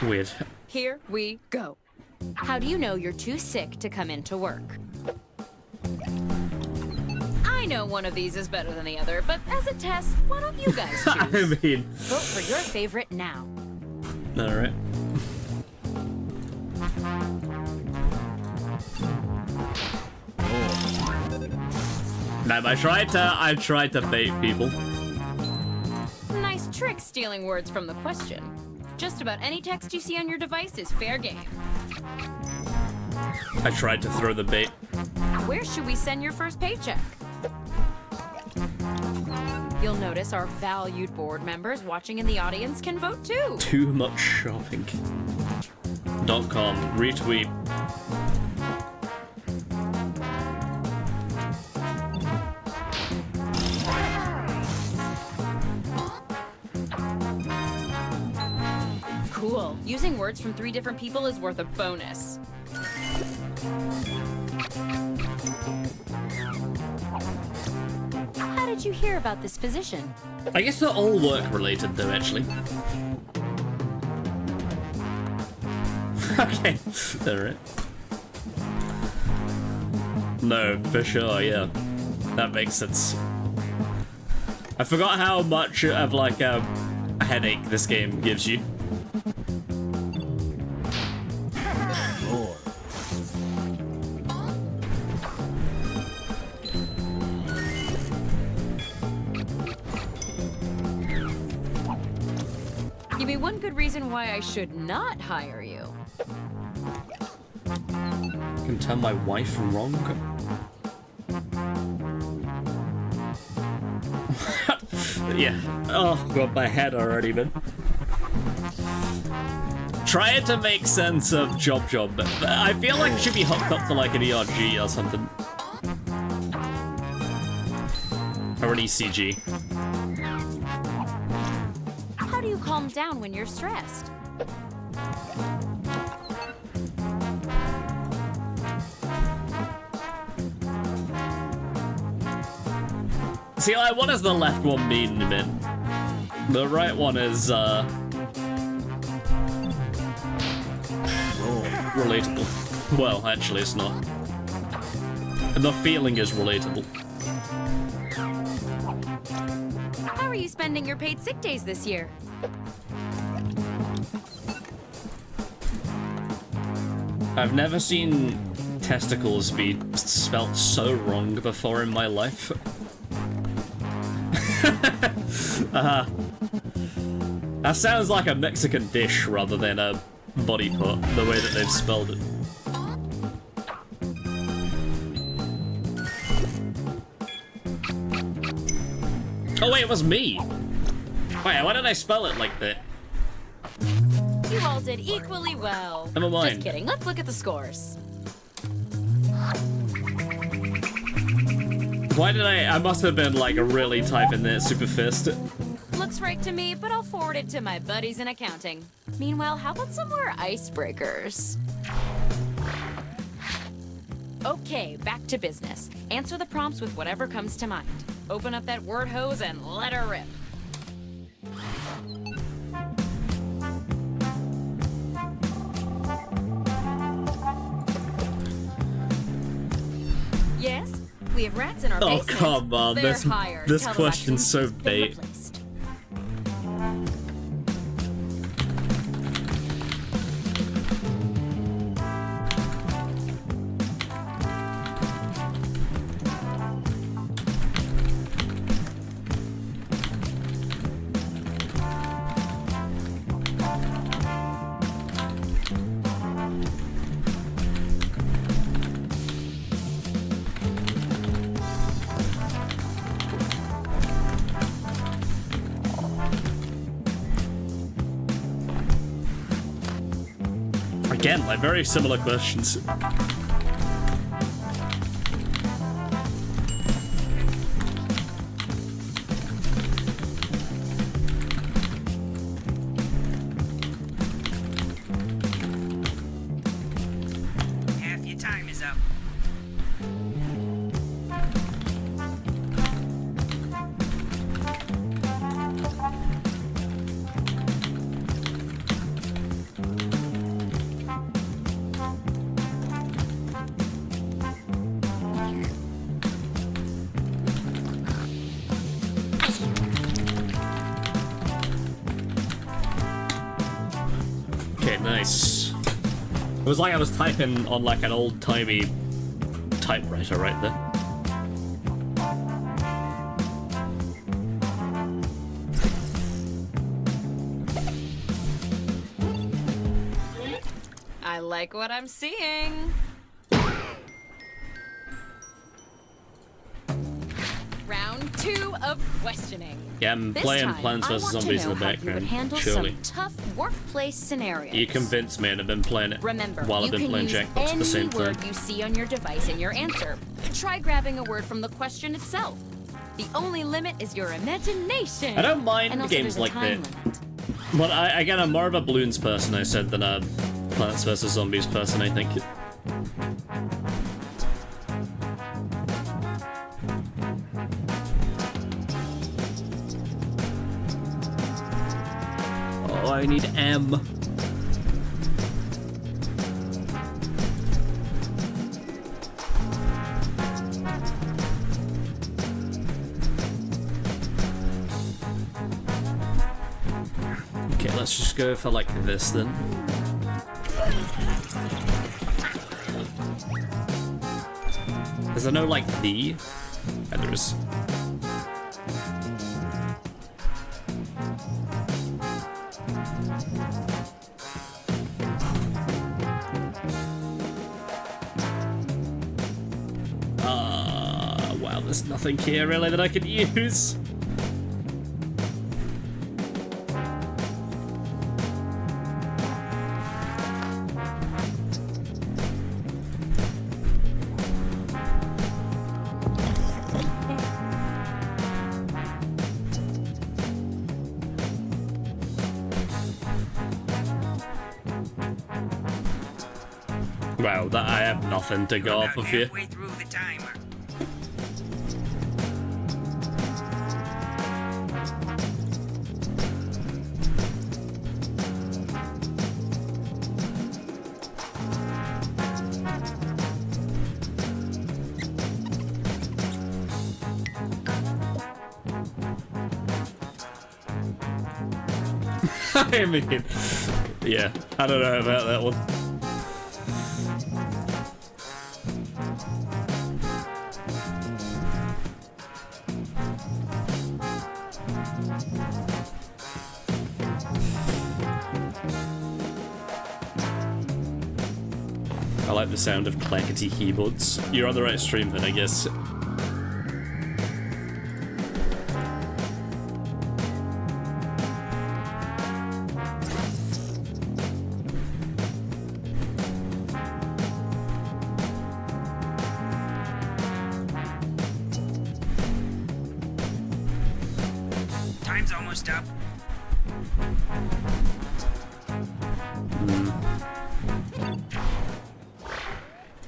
Weird. Here we go. How do you know you're too sick to come into work? I know one of these is better than the other, but as a test, why don't you guys choose? I mean, Vote for your favorite now. alright. No, I tried to bait people. Nice trick stealing words from the question. Just about any text you see on your device is fair game. I tried to throw the bait. Where should we send your first paycheck? You'll notice our valued board members watching in the audience can vote too. Too much shopping. .com. Retweet. Cool. Using words from 3 different people is worth a bonus. How did you hear about this position? I guess they're all work related though, actually. Okay, alright. No, for sure, yeah. That makes sense. I forgot how much of like a headache this game gives you. Give me one good reason why I should not hire you. I can turn my wife wrong. Yeah. Oh, got my head already, man. Trying to make sense of Job. I feel like it should be hooked up to like an ERG or something. Or an ECG. How do you calm down when you're stressed? See, like, what does the left one mean, man? The right one is, relatable. Well, actually, it's not. The feeling is relatable. How are you spending your paid sick days this year? I've never seen testicles be spelt so wrong before in my life. That sounds like a Mexican dish rather than a body part, the way that they've spelled it. Oh wait, it was me! Wait, why did I spell it like that? You all did equally well. Never mind. Just kidding, let's look at the scores. Why did I must have been like a really typing there super fast. Looks right to me, but I'll forward it to my buddies in accounting. Meanwhile, how about some more icebreakers? Okay, back to business. Answer the prompts with whatever comes to mind. Open up that word hose and let her rip. Yes? We have rats in our Oh basement. come on, They're hired. this Tell the question's so raccoons they've been bait. replaced. Again, like very similar questions. Half your time is up. Okay, nice. It was like I was typing on like an old-timey typewriter right there. like what I'm seeing. Round 2 of questioning. Yeah, I'm This playing time, Plants I vs. want to Zombies in know the how you would background. handle Surely. some tough workplace scenarios. You convinced me and I've been playing it Remember, while I've you been can playing use Jackbox at the same any word time. you see on your device in your answer. Try grabbing a word from the question itself. The only limit is your imagination. I don't mind And also games there's a like time that. limit. But again, I'm more of a Bloons person, I said, than a Plants vs. Zombies person, I think. Oh, I need M. Okay, let's just go for like this then. Is there no like the? Yeah, there is. Wow, there's nothing here really that I could use. Wow, that I have nothing to go off of here. Halfway through the timer. I mean, yeah, I don't know about that one. I like the sound of clackety keyboards. You're on the right stream then, I guess. Time's almost up.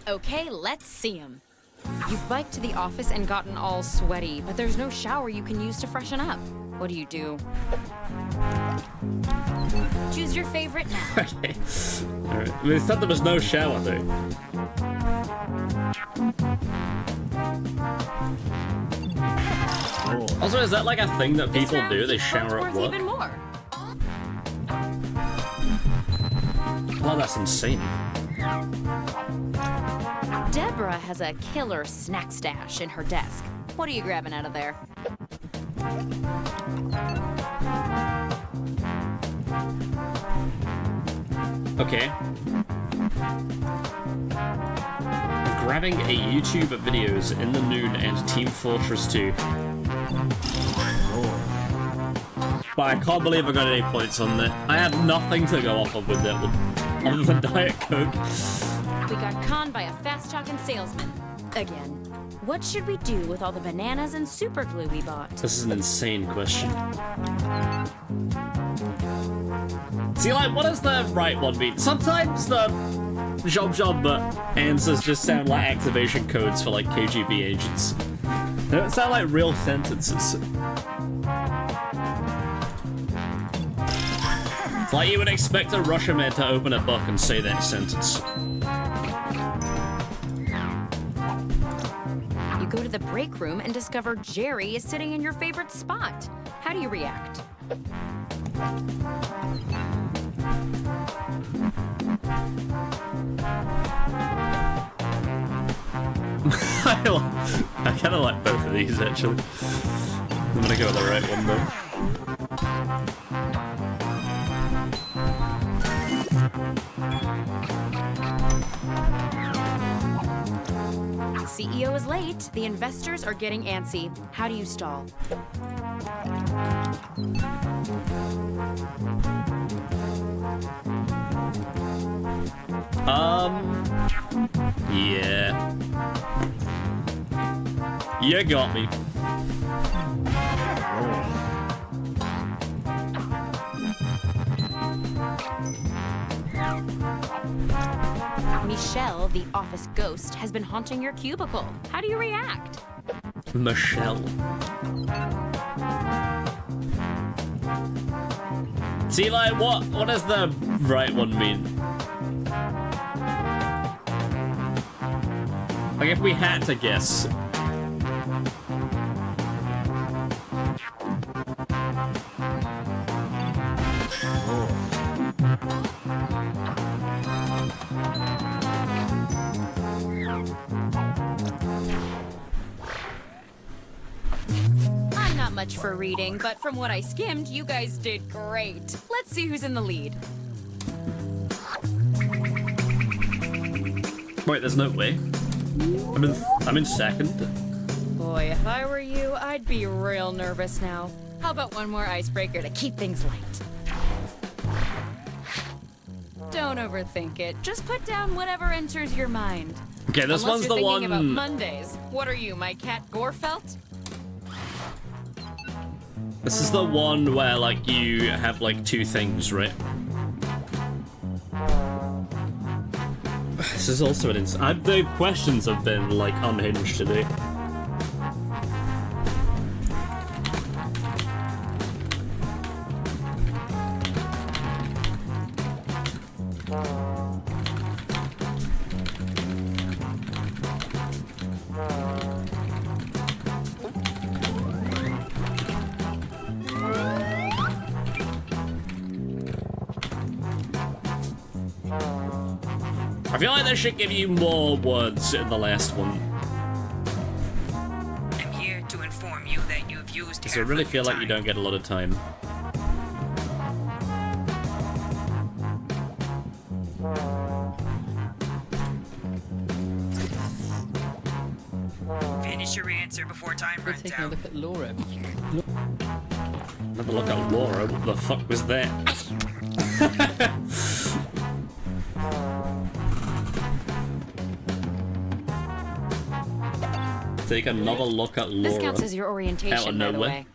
Okay, let's see him. You've biked to the office and gotten all sweaty, but there's no shower you can use to freshen up. What do? Choose your favorite now. Okay. Alright. I mean, it's not there was no shower though. Also, is that like a thing that This people round, do? They each shower vote's at worth work? even more. Well, that's insane. Deborah has a killer snack stash in her desk. What are you grabbing out of there? Okay. Grabbing a YouTube videos in the noon and Team Fortress 2. But I can't believe I got any points on that. I had nothing to go off of with that one, other than Diet Coke. We got conned by a fast-talking salesman. Again. What should we do with all the bananas and super glue we bought? This is an insane question. See, like, what does the right one mean? Sometimes the job answers just sound like activation codes for, like, KGB agents. They don't sound like real sentences. It's like you would expect a Russian man to open a book and say that sentence. You go to the break room and discover Jerry is sitting in your favorite spot. How do you react? I kind of like both of these, actually. I'm gonna go with the right one, though. CEO is late, the investors are getting antsy. How do you stall? Yeah. You got me. Michelle, the office ghost, has been haunting your cubicle. How do you react? Michelle. See, like, what does the right one mean? Like, if we had to guess. I'm not much for reading, but from what I skimmed, you guys did great. Let's see who's in the lead. Wait, there's no way. I'm in second. Boy, if I were you, I'd be real nervous now. How about one more icebreaker to keep things light? Don't overthink it. Just put down whatever enters your mind. Okay, this Unless one's you're the thinking one. about Mondays. What are you, my cat Gorefelt? This is the one where, like, you have, like, two things, right? This is also an the questions have been, like, unhinged today. I feel like they should give you more words in the last one. I'm here to inform you that you've used. Because I really feel like you don't get a lot of time. Finish your answer before time runs Taking a out. look at Laura. Have a look at Laura. What the fuck was that? Take another look at Laura. This counts as your Out of orientation, by the nowhere. way.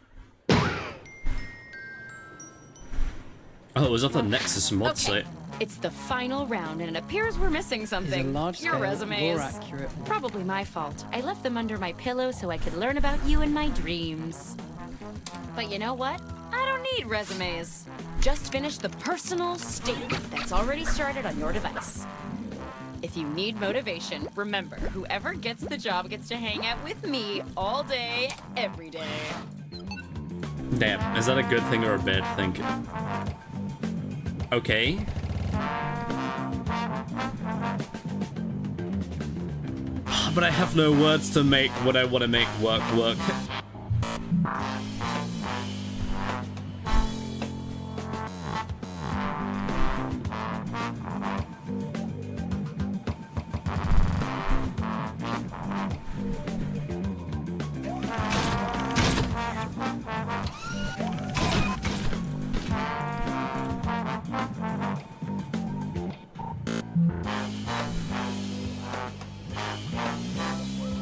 Oh, it was off the Nexus mod Okay, site. it's the final round, and it appears we're missing something. Your large-scale, resumes. lore-accurate- Probably my fault. I left them under my pillow so I could learn about you in my dreams. But you know what? I don't need resumes. Just finish the personal statement that's already started on your device. If you need motivation, remember, whoever gets the job gets to hang out with me all day, every day. Damn, is that a good thing or a bad thing? Okay. But I have no words to make what I want to make work.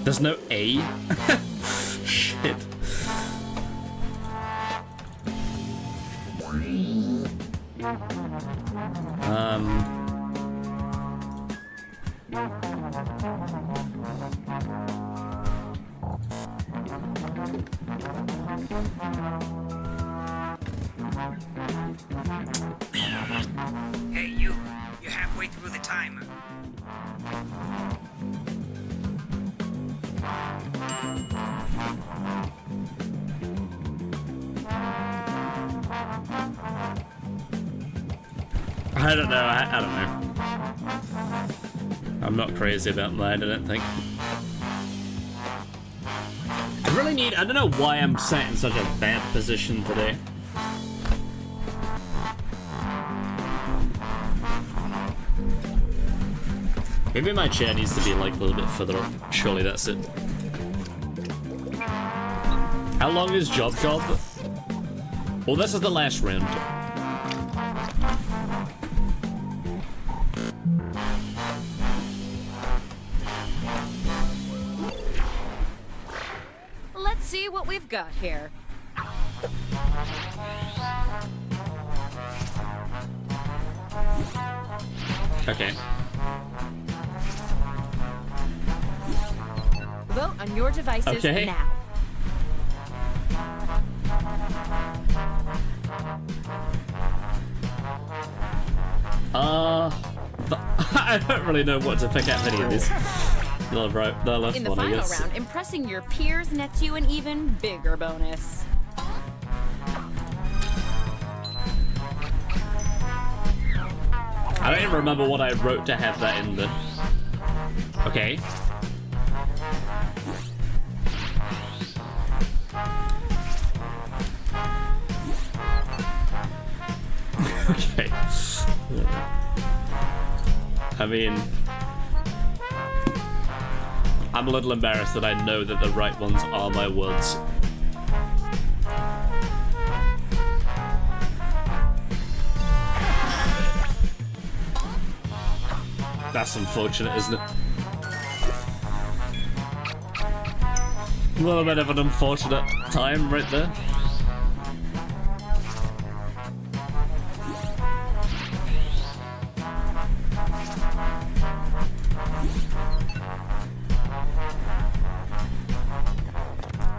There's no A? Shit. Hey, you're halfway through the timer. I don't know, I don't know. I'm not crazy about mine, I don't think. I really need, I don't know why I'm sat in such a bad position today. Maybe my chair needs to be like a little bit further up. Surely that's it. How long is Job? Well, this is the last round. Let's see what we've got here. Okay. Vote on your devices now. I don't really know what to pick out any of these. The left In the one, I final guess. round, impressing your peers nets you an even bigger bonus. I don't even remember what I wrote to have that in the... Okay. Okay. I mean... I'm a little embarrassed that I know that the right ones are my words. That's unfortunate, isn't it? A little bit of an unfortunate time right there.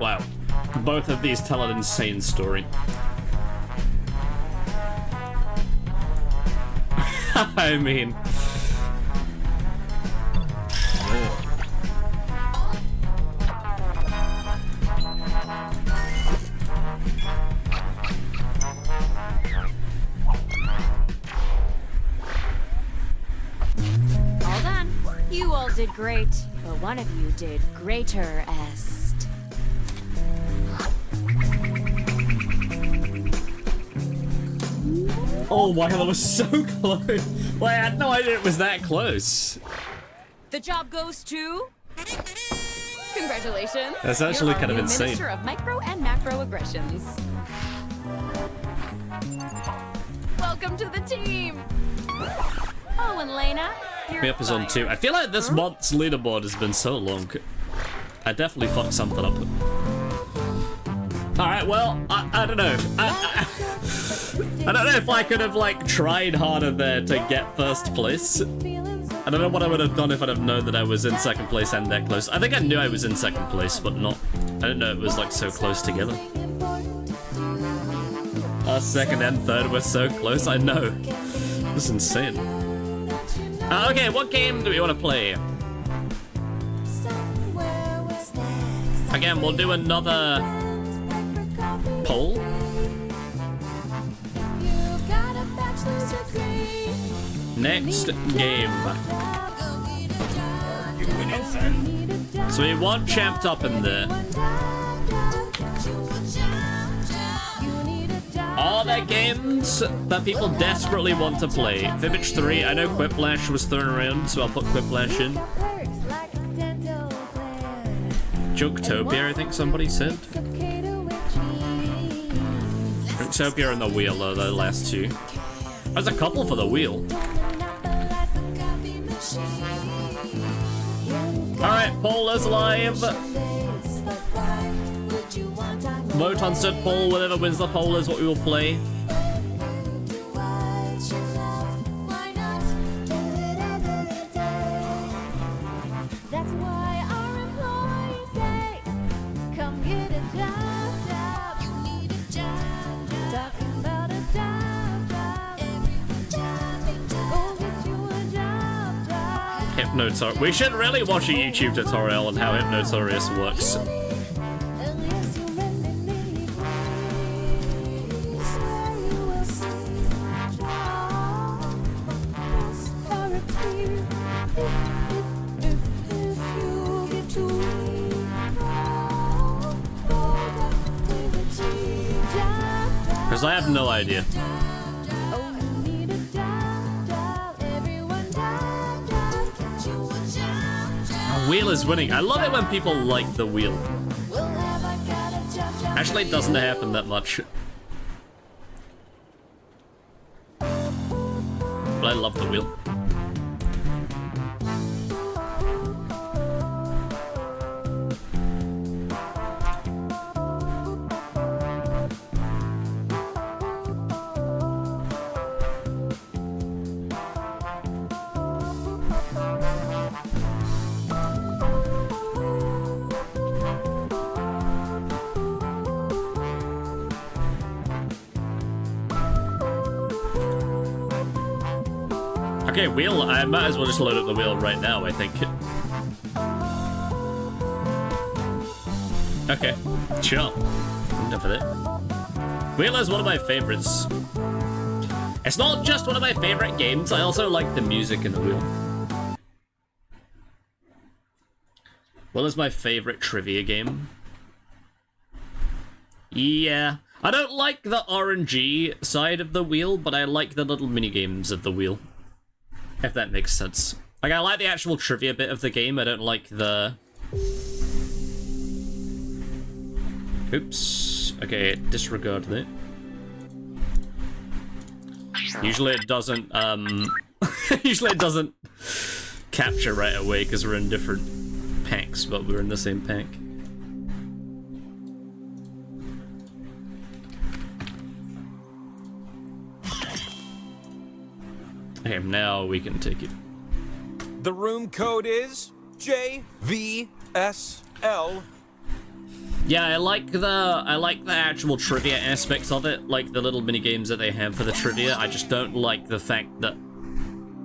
Wow. Both of these tell an insane story. I mean... All done. You all did great, but one of you did greater-est. Oh my god, that was so close! Well, I had no idea it was that close. The job goes to... Congratulations. That's actually You're our kind of new insane. Minister of Micro and Macro Aggressions. Welcome to the team. Oh, and Lena, you're Me up is on 2. I feel like this month's leaderboard has been so long. I definitely fucked something up. Alright, well, I don't know. I don't know if I could have, like, tried harder there to get first place. I don't know what I would have done if I'd have known that I was in second place and that close. I think I knew I was in second place, but not... I didn't know it was, like, so close together. Our second and third were so close, I know. This is insane. Okay, what game do we want to play? Again, we'll do another... poll? Next game. So we want Champed Up in there. Are there games that people desperately want to play? Fibbage 3, I know Quiplash was thrown around, so I'll put Quiplash in. Junktopia, I think somebody said. Junktopia and the Wheel are the last two. There's a couple for the Wheel. Alright, poll is live. Vote on said poll, whatever wins the poll is what we will play. That's why our employees say, come get a job. You need a job. Talking about a job. Go get you a job. Hypnotor. We should really watch a YouTube tutorial on how Hypnotorious works. Because I have no idea. wheel is winning. I love it when people like the wheel. Actually, it doesn't happen that much. But I love the wheel. Okay, wheel. I might as well just load up the wheel right now, I think. Okay, sure. I'm done for that. Wheel is one of my favorites. It's not just one of my favorite games, I also like the music in the wheel. Wheel is my favorite trivia game. Yeah. I don't like the RNG side of the wheel, but I like the little mini-games of the wheel. If that makes sense. Like, I like the actual trivia bit of the game, I don't like the... Oops. Okay, disregard that. Usually it doesn't, usually it doesn't capture right away, because we're in different packs, but we're in the same pack. Okay, now we can take it. The room code is JVSL. Yeah, I like the actual trivia aspects of it, like the little mini games that they have for the trivia. I just don't like the fact that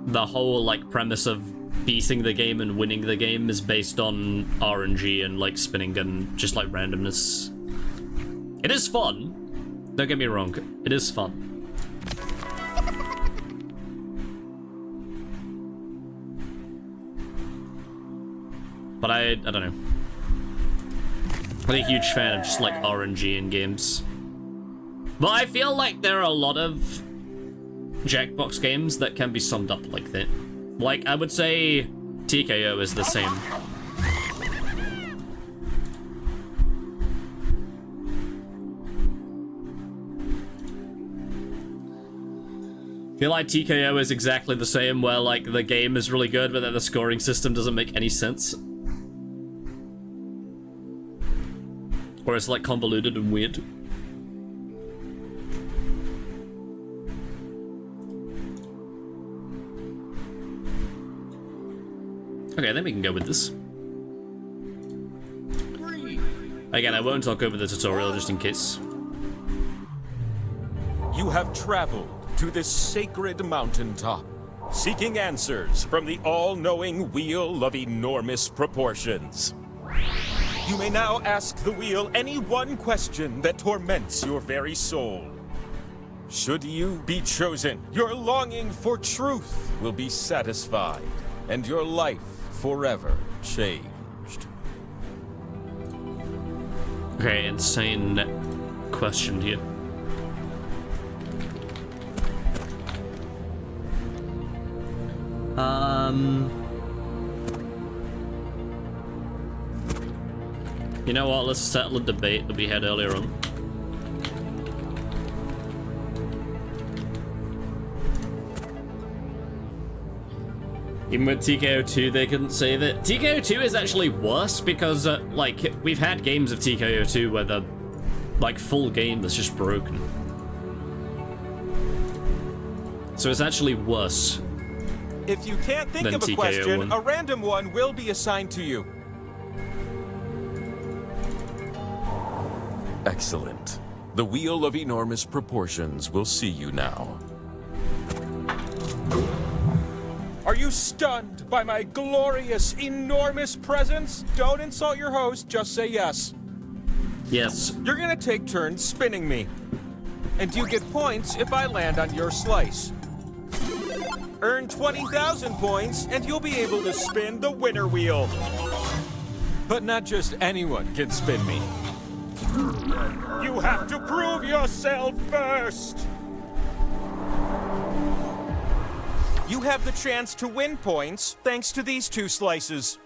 the whole like premise of beating the game and winning the game is based on RNG and like spinning and just like randomness. It is fun. Don't get me wrong, it is fun. But I don't know. I'm a huge fan of just like RNG in games. But I feel like there are a lot of Jackbox games that can be summed up like that. Like, I would say TKO is the same. I feel like TKO is exactly the same, where like the game is really good, but then the scoring system doesn't make any sense. Or it's like convoluted and weird. Okay, then we can go with this. Again, I won't talk over the tutorial just in case. You have traveled to this sacred mountaintop, seeking answers from the all-knowing wheel of enormous proportions. You may now ask the wheel any one question that torments your very soul. Should you be chosen, your longing for truth will be satisfied, and your life forever changed. Okay, insane question here. You know what, let's settle a debate that we had earlier on. Even with TKO 2, they couldn't save it. TKO 2 is actually worse because, like, we've had games of TKO 2 where the, like, full game is just broken. So it's actually worse. If you can't think of a question, a random one will be assigned to you. Excellent. The wheel of enormous proportions will see you now. Are you stunned by my glorious, enormous presence? Don't insult your host, just say yes. Yes. You're gonna take turns spinning me. And you get points if I land on your slice. Earn 20,000 points, and you'll be able to spin the winner wheel. But not just anyone can spin me. You have to prove yourself first! You have the chance to win points thanks to these two slices.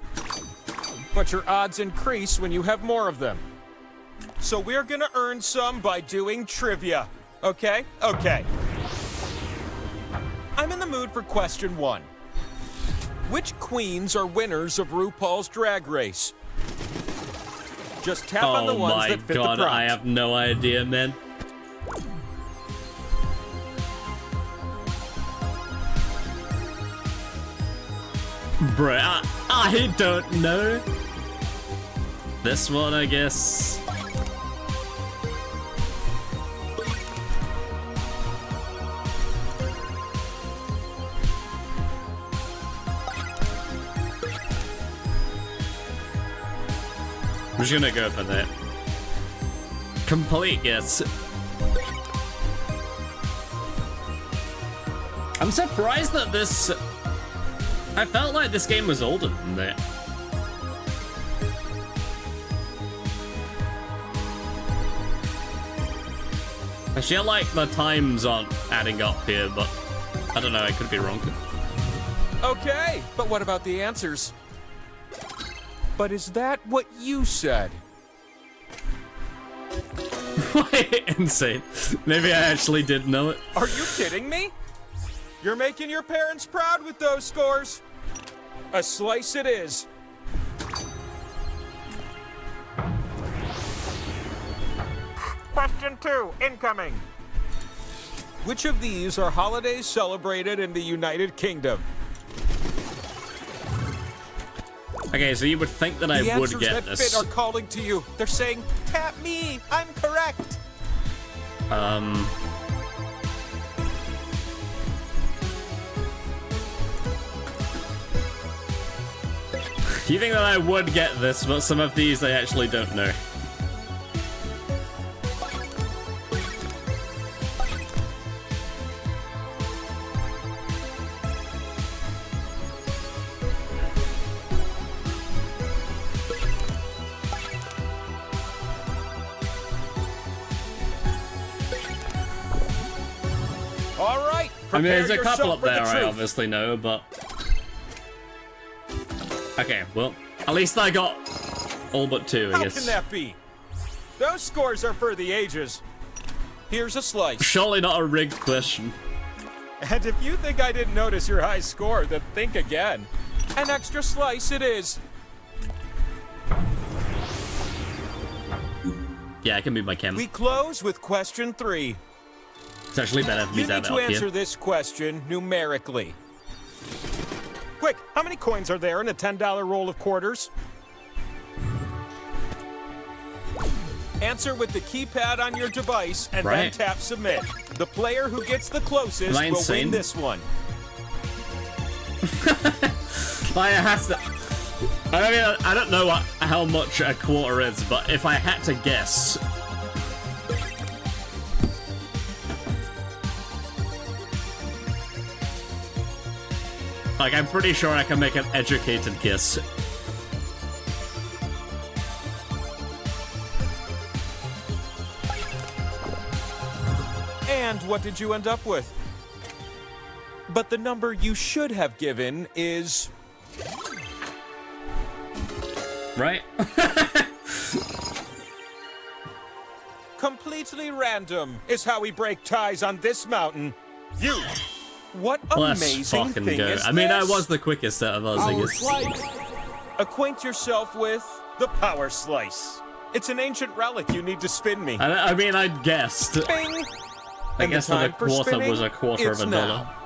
but your odds increase when you have more of them. So we're gonna earn some by doing trivia. Okay? Okay. I'm in the mood for question 1. Which queens are winners of RuPaul's Drag Race? Just tap on the ones that fit the prompt. I have no idea, man. Bruh, I don't know. This one, I guess. I'm just gonna go for that. Complete guess. I'm surprised that this... I felt like this game was older than that. I feel like the times aren't adding up here, but I don't know, I could be wrong. Okay, but what about the answers? But is that what you said? Insane. Maybe I actually did know it. Are you kidding me? You're making your parents proud with those scores. A slice it is. Question 2, incoming. Which of these are holidays celebrated in the United Kingdom? Okay, so you would think that I would get this. The answers that fit are calling to you. They're saying, tap me, I'm correct. You think that I would get this, but some of these I actually don't know. All right. I mean, there's a couple up there I obviously know, but... Okay, well, at least I got all but 2, I guess. How can that be? Those scores are for the ages. Here's a slice. Surely not a rigged question. And if you think I didn't notice your high score, then think again. An extra slice it is. Yeah, it can be my chem. We close with question 3. It's actually better for me to have it You need up to answer here. this question numerically. Quick, how many coins are there in a $10 roll of quarters? Answer with the keypad on your device and then tap submit. The player who gets the closest will win this one. I don't know how much a quarter is, but if I had to guess... Like, I'm pretty sure I can make an educated guess. And what did you end up with? But the number you should have given is... Right? Completely random is how we break ties on this mountain. You! What Let's amazing fucking thing go. is I mean, this? I was the quickest out of us, I guess. Acquaint yourself with the Power Slice. It's an ancient relic you need to spin me. I mean, I guessed. Bing! I guess that a time for quarter spinning, was a quarter of it's a dollar. now.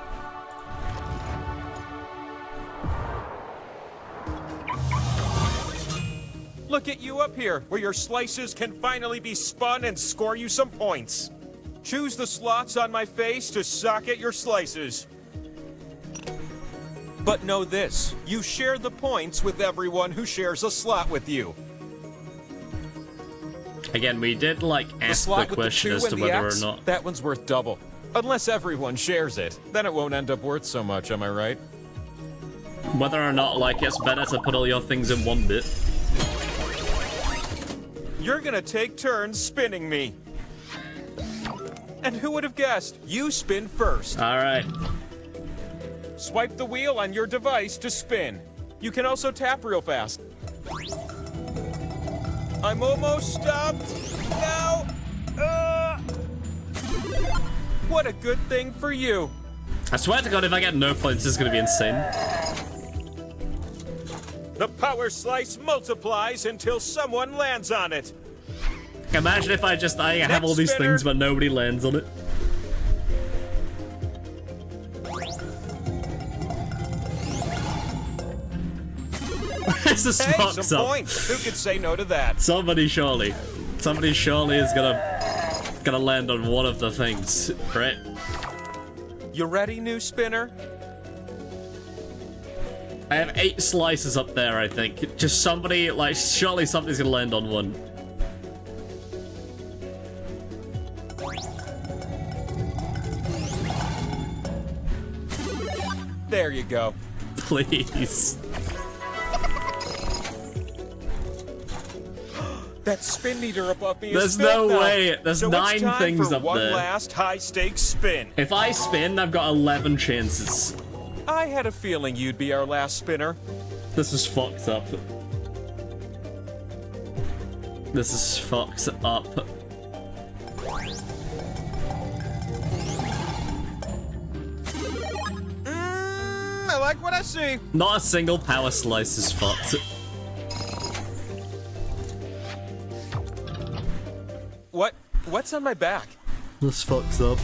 Look at you up here, where your slices can finally be spun and score you some points. Choose the slots on my face to socket your slices. But know this, you share the points with everyone who shares a slot with you. Again, we did, like, ask the question as to whether or not... That one's worth double. Unless everyone shares it, then it won't end up worth so much, am I right? Whether or not, like, it's better to put all your things in one bit. You're gonna take turns spinning me. And who would have guessed? You spin first. Alright. Swipe the wheel on your device to spin. You can also tap real fast. I'm almost stopped. Now. What a good thing for you. I swear to God, if I get no points, this is gonna be insane. The power slice multiplies until someone lands on it. Imagine if I have all these things, but nobody lands on it. This is fucked some up. points. Who could say no to that? Somebody surely is gonna land on one of the things, right? You ready, new spinner? I have 8 slices up there, I think. Just somebody, like, surely somebody's gonna land on one. There you go. Please. That spin meter above me There's is filled no now. way. There's So 9 it's time things for up one there. last high-stakes spin. If I spin, I've got 11 chances. I had a feeling you'd be our last spinner. This is fucked up. This is fucked up. I like what I see. Not a single power slice is fucked. What's on my back? This fucks up.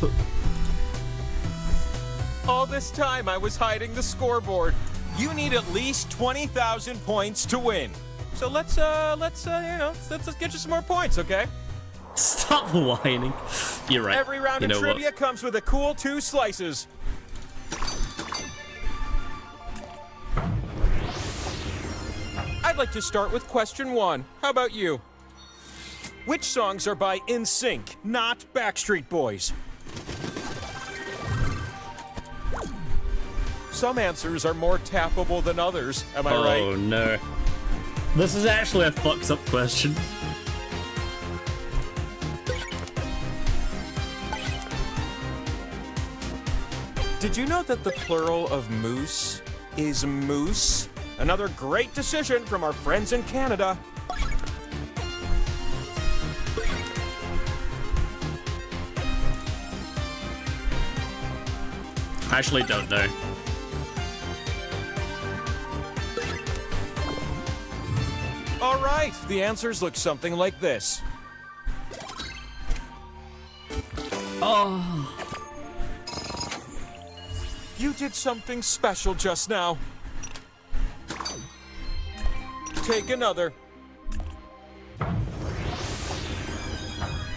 All this time I was hiding the scoreboard. You need at least 20,000 points to win. So let's get you some more points, okay? Stop whining. You're right. Every round You of know trivia what? comes with a cool 2 slices. I'd like to start with question 1. How about you? Which songs are by NSYNC, not Backstreet Boys? Some answers are more tappable than others, am I right? Oh no. This is actually a fucked up question. Did you know that the plural of moose is moose? Another great decision from our friends in Canada. I actually don't know. All right, the answers look something like this. Oh. You did something special just now. Take another.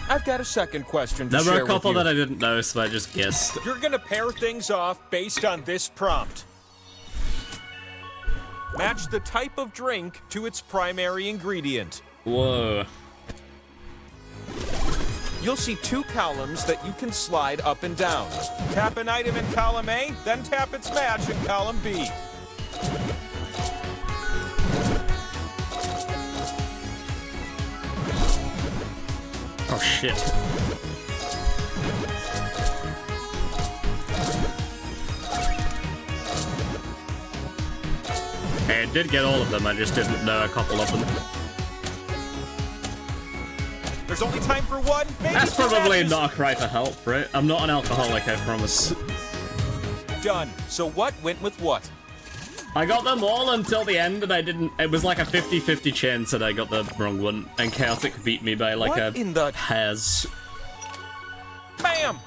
I've got a second question to There share were a couple with you. that I didn't know, so I just guessed. You're gonna pair things off based on this prompt. Match the type of drink to its primary ingredient. Whoa. You'll see 2 columns that you can slide up and down. Tap an item in column A, then tap its match in column B. Oh shit. I did get all of them, I just didn't know a couple of them. There's only time for one, maybe That's 2 probably matches. not a cry for help, right? I'm not an alcoholic, I promise. Done. So what went with what? I got them all until the end, and I didn't. It was like a 50-50 chance that I got the wrong one, and Chaotic beat me by like What a in the- hairs. Bam!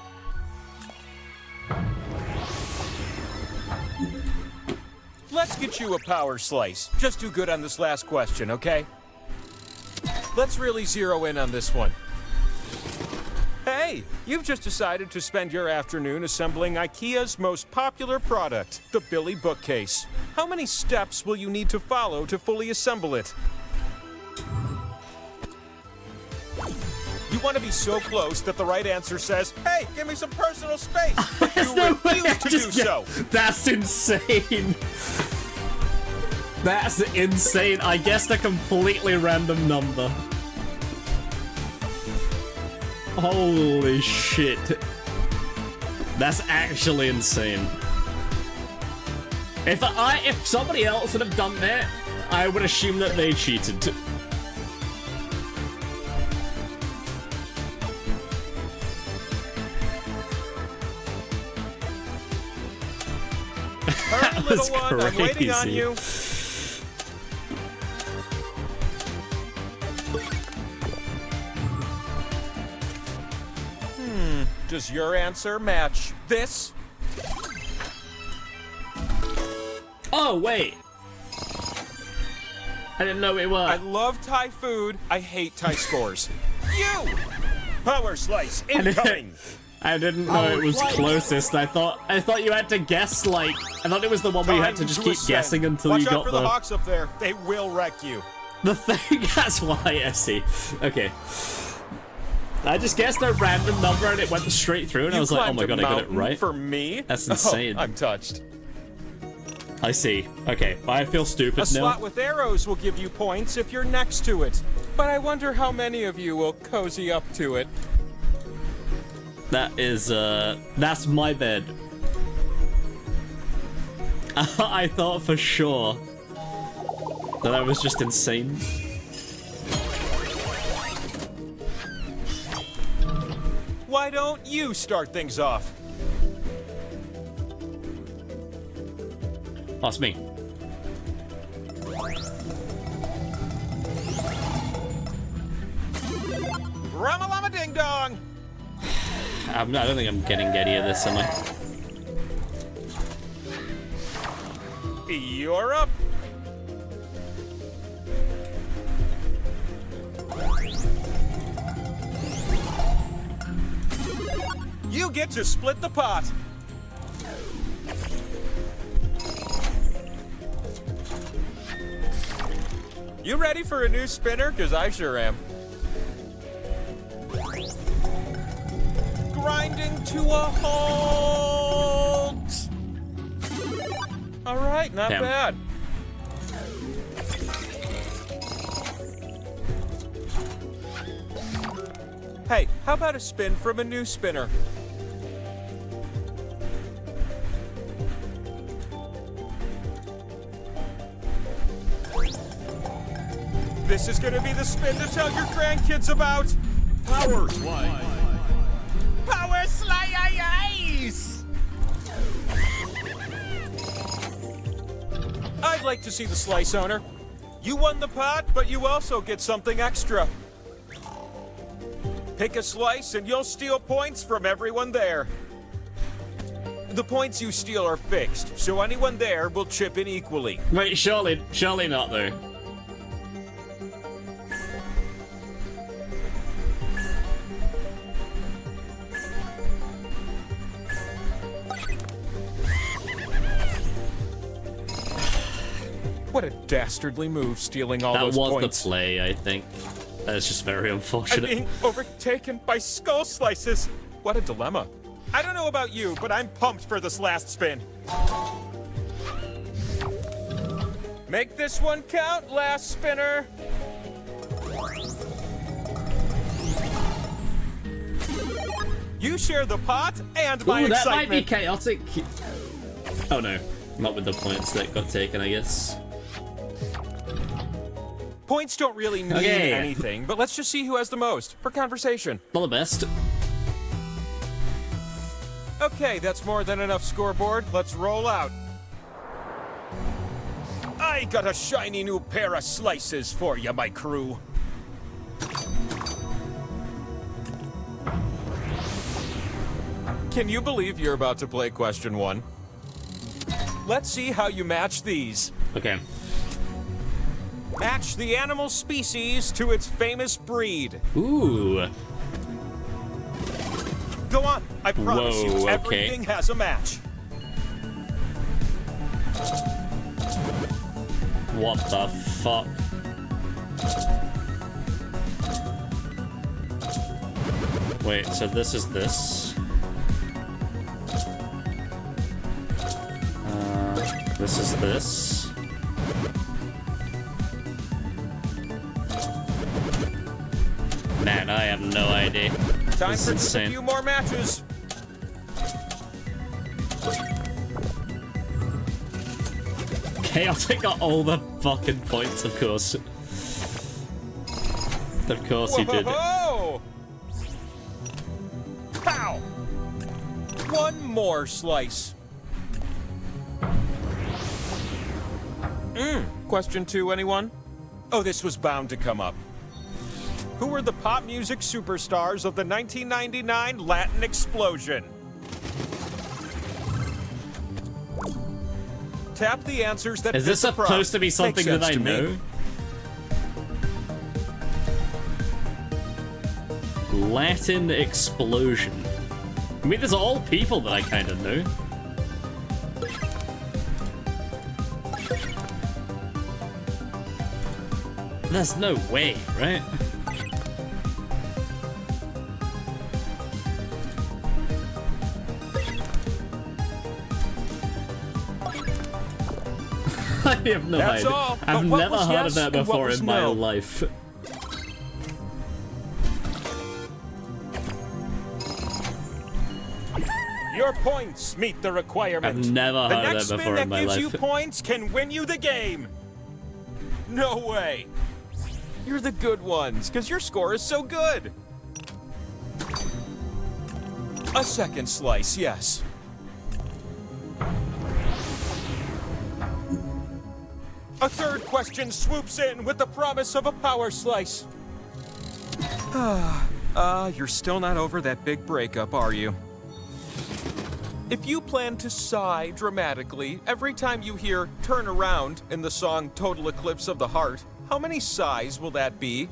Let's get you a power slice. Just do good on this last question, okay? Let's really zero in on this one. Hey, you've just decided to spend your afternoon assembling IKEA's most popular product, the Billy bookcase. How many steps will you need to follow to fully assemble it? You want to be so close that the right answer says, "Hey, give me some personal space," but you refuse to do so. That's insane. That's insane. I guessed a completely random number. Holy shit. That's actually insane. If somebody else would have done that, I would assume that they cheated. Hurry, little one, I'm waiting on crazy. you. Does your answer match this? Oh, wait. I didn't know it I were. love Thai food. I hate Thai scores. You! Power slice incoming! I didn't know it was closest. I thought you had to guess, like, I thought it was the one where you had to Time just keep ascend. guessing until Watch you out got for the hawks up there. They will wreck you. the thing. That's why I see. Okay. I just guessed a random number and it went straight through, and I was like, oh my god, I got it right. For me? That's insane. Oh, I'm touched. I see. Okay, I feel stupid A now. slot with arrows will give you points if you're next to it. But I wonder how many of you will cozy up to it. That is, that's my bed. I thought for sure that I was just insane. Why don't you start things off? Oh, it's me. Ramalama ding dong! I don't think I'm getting any of this, am I? You're up. You get to split the pot. You ready for a new spinner? Because I sure am. Grinding to a halt. All right, not Damn. bad. Hey, how about a spin from a new spinner? This is gonna be the spin to tell your grandkids about. Power slide. Power slice! I'd like to see the slice owner. You won the pot, but you also get something extra. Pick a slice and you'll steal points from everyone there. The points you steal are fixed, so anyone there will chip in equally. Wait, surely not though. What a dastardly move, stealing all That those was points. the play, I think. That's just very I'm unfortunate. being overtaken by skull slices. What a dilemma. I don't know about you, but I'm pumped for this last spin. Make this one count, last spinner. You share the pot and my Ooh, that excitement. might be chaotic. Oh no, not with the points that got taken, I guess. Points don't really mean Okay. anything, but let's just see who has the most for conversation. All the best. Okay, that's more than enough scoreboard. Let's roll out. I got a shiny new pair of slices for you, my crew. Can you believe you're about to play question 1? Let's see how you match these. Okay. Match the animal species to its famous breed. Ooh. Go on, I promise Whoa, you, okay. everything has a match. What the fuck? Wait, so this is this. This is this. Man, I have no idea. Time This is for just a insane. few more matches. Chaotic got all the fucking points, of course. Of course he did. Whoa! Pow! One more slice. Question 2, anyone? Oh, this was bound to come up. Who were the pop music superstars of the 1999 Latin explosion? Tap the answers that Is this fit the prompt. supposed to be something Makes that I sense to me. know? Latin explosion. I mean, there's all people that I kind of know. There's no way, right? I have no That's idea. all. I've But what never was heard yes of that and what before was in my no? life. Your points meet the requirement. I've never the heard of next that before spin in my that gives you life. points can win you the game. No way. You're the good ones, because your score is so good. A second slice, yes. A third question swoops in with the promise of a power slice. You're still not over that big breakup, are you? If you plan to sigh dramatically every time you hear Turn Around in the song Total Eclipse of the Heart, how many sighs will that be?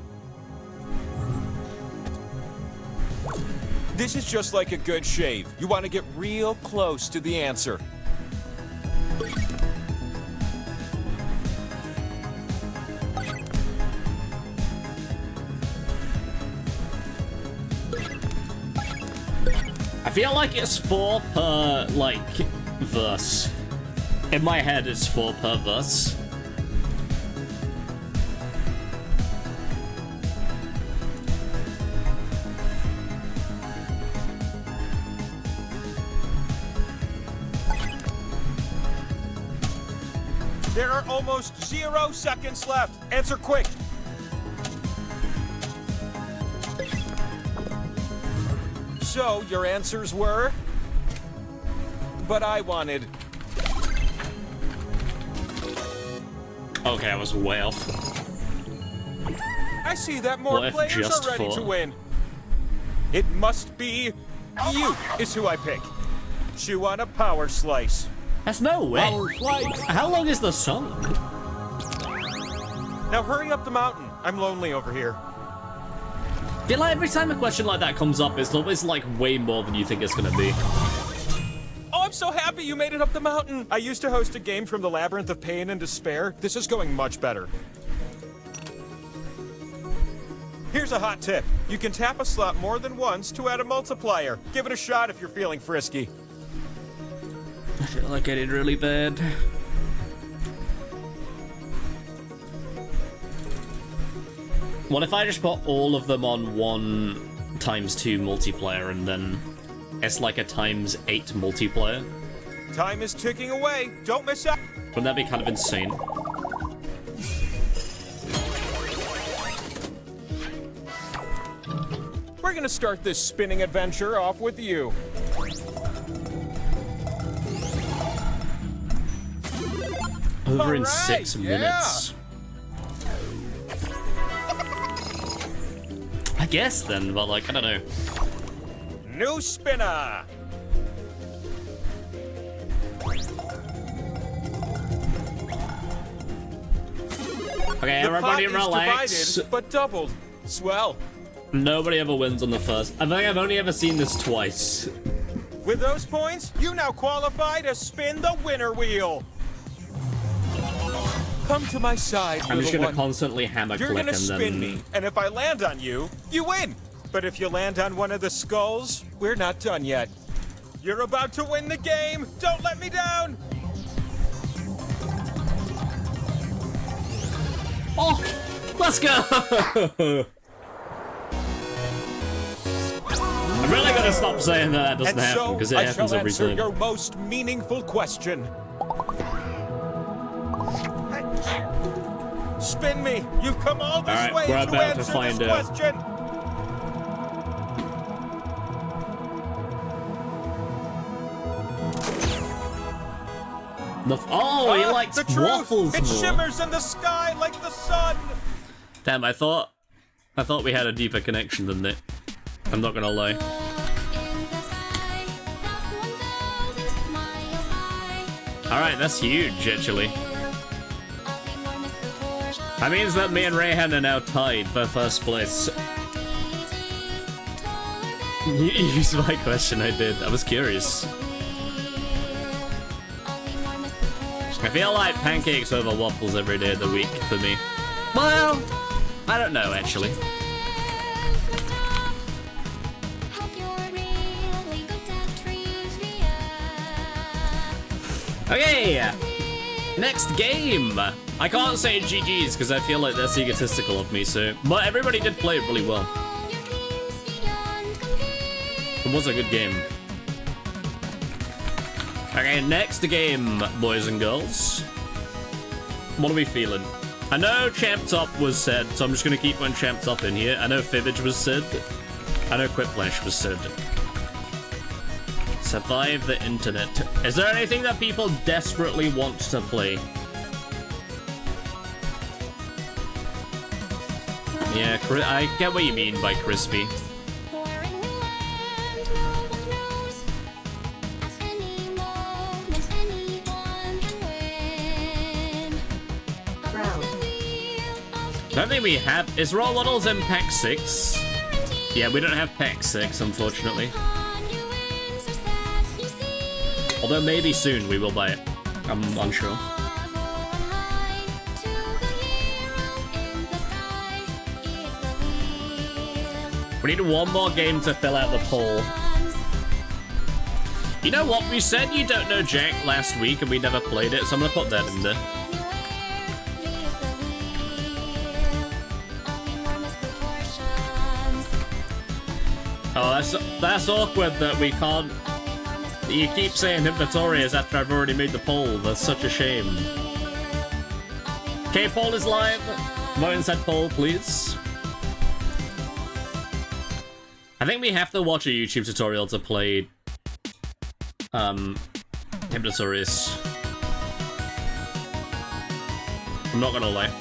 This is just like a good shave. You want to get real close to the answer. I feel like it's 4 per, like, verse. In my head, it's 4 per verse. There are almost 0 seconds left. Answer quick. So, your answers were? But I wanted. Okay, I was way off. I see that more What if players just are ready for- to win. It must be you is who I pick. Chew on a power slice. That's no way. Power slice. How long is the song? Now hurry up the mountain. I'm lonely over here. I feel like every time a question like that comes up, it's always like way more than you think it's gonna be. Oh, I'm so happy you made it up the mountain. I used to host a game from the Labyrinth of Pain and Despair. This is going much better. Here's a hot tip. You can tap a slot more than once to add a multiplier. Give it a shot if you're feeling frisky. I feel like I did really bad. What if I just put all of them on 1x2 multiplayer and then it's like a ×8 multiplayer? Time is ticking away. Don't miss out. Wouldn't that be kind of insane? We're gonna start this spinning adventure off with you. Over in Alright, 6 minutes. I guess then, but like, I don't know. New spinner. Okay, The everybody pot relax. is divided, but doubled. Swell. Nobody ever wins on the first. I think I've only ever seen this twice. With those points, you now qualify to spin the winner wheel. Come to my side, I'm just little gonna one. constantly hammer You're click gonna and spin then. me, and if I land on you, you win. But if you land on one of the skulls, we're not done yet. You're about to win the game. Don't let me down. Oh, let's go! I'm really gonna stop saying that doesn't And happen so because it I happens shall every answer time. your most meaningful question. Spin me! You've come all this Alright, way we're to about to answer find this out. question! Oh, he Ah, likes the truth! waffles It more. shimmers in the sky like the sun! Damn, I thought we had a deeper connection than that. I'm not gonna lie. Alright, that's huge, actually. That means that me and Rayhan are now tied for first place. You used my question, I did. I was curious. I feel like pancakes over waffles every day of the week for me. Well, I don't know, actually. Okay, next game. I can't say GG's because I feel like that's egotistical of me, so... But everybody did play it really well. It was a good game. Okay, next game, boys and girls. What are we feeling? I know Champ Top was said, so I'm just gonna keep one Champ Top in here. I know Fibbage was said. I know Quiplash was said. Survive the internet. Is there anything that people desperately want to play? Yeah, I get what you mean by crispy. I don't think we have... Is Raw Waddles in Pack 6? Yeah, we don't have Pack 6, unfortunately. Although maybe soon we will buy it. I'm unsure. We need one more game to fill out the poll. You know what? We said you don't know Jack last week and we never played it, so I'm gonna put that in there. Oh, that's awkward that we can't... You keep saying Hypnotorious after I've already made the poll. That's such a shame. Okay, poll is live. Vote inside poll, please. I think we have to watch a YouTube tutorial to play... Hypnotorious. I'm not gonna lie.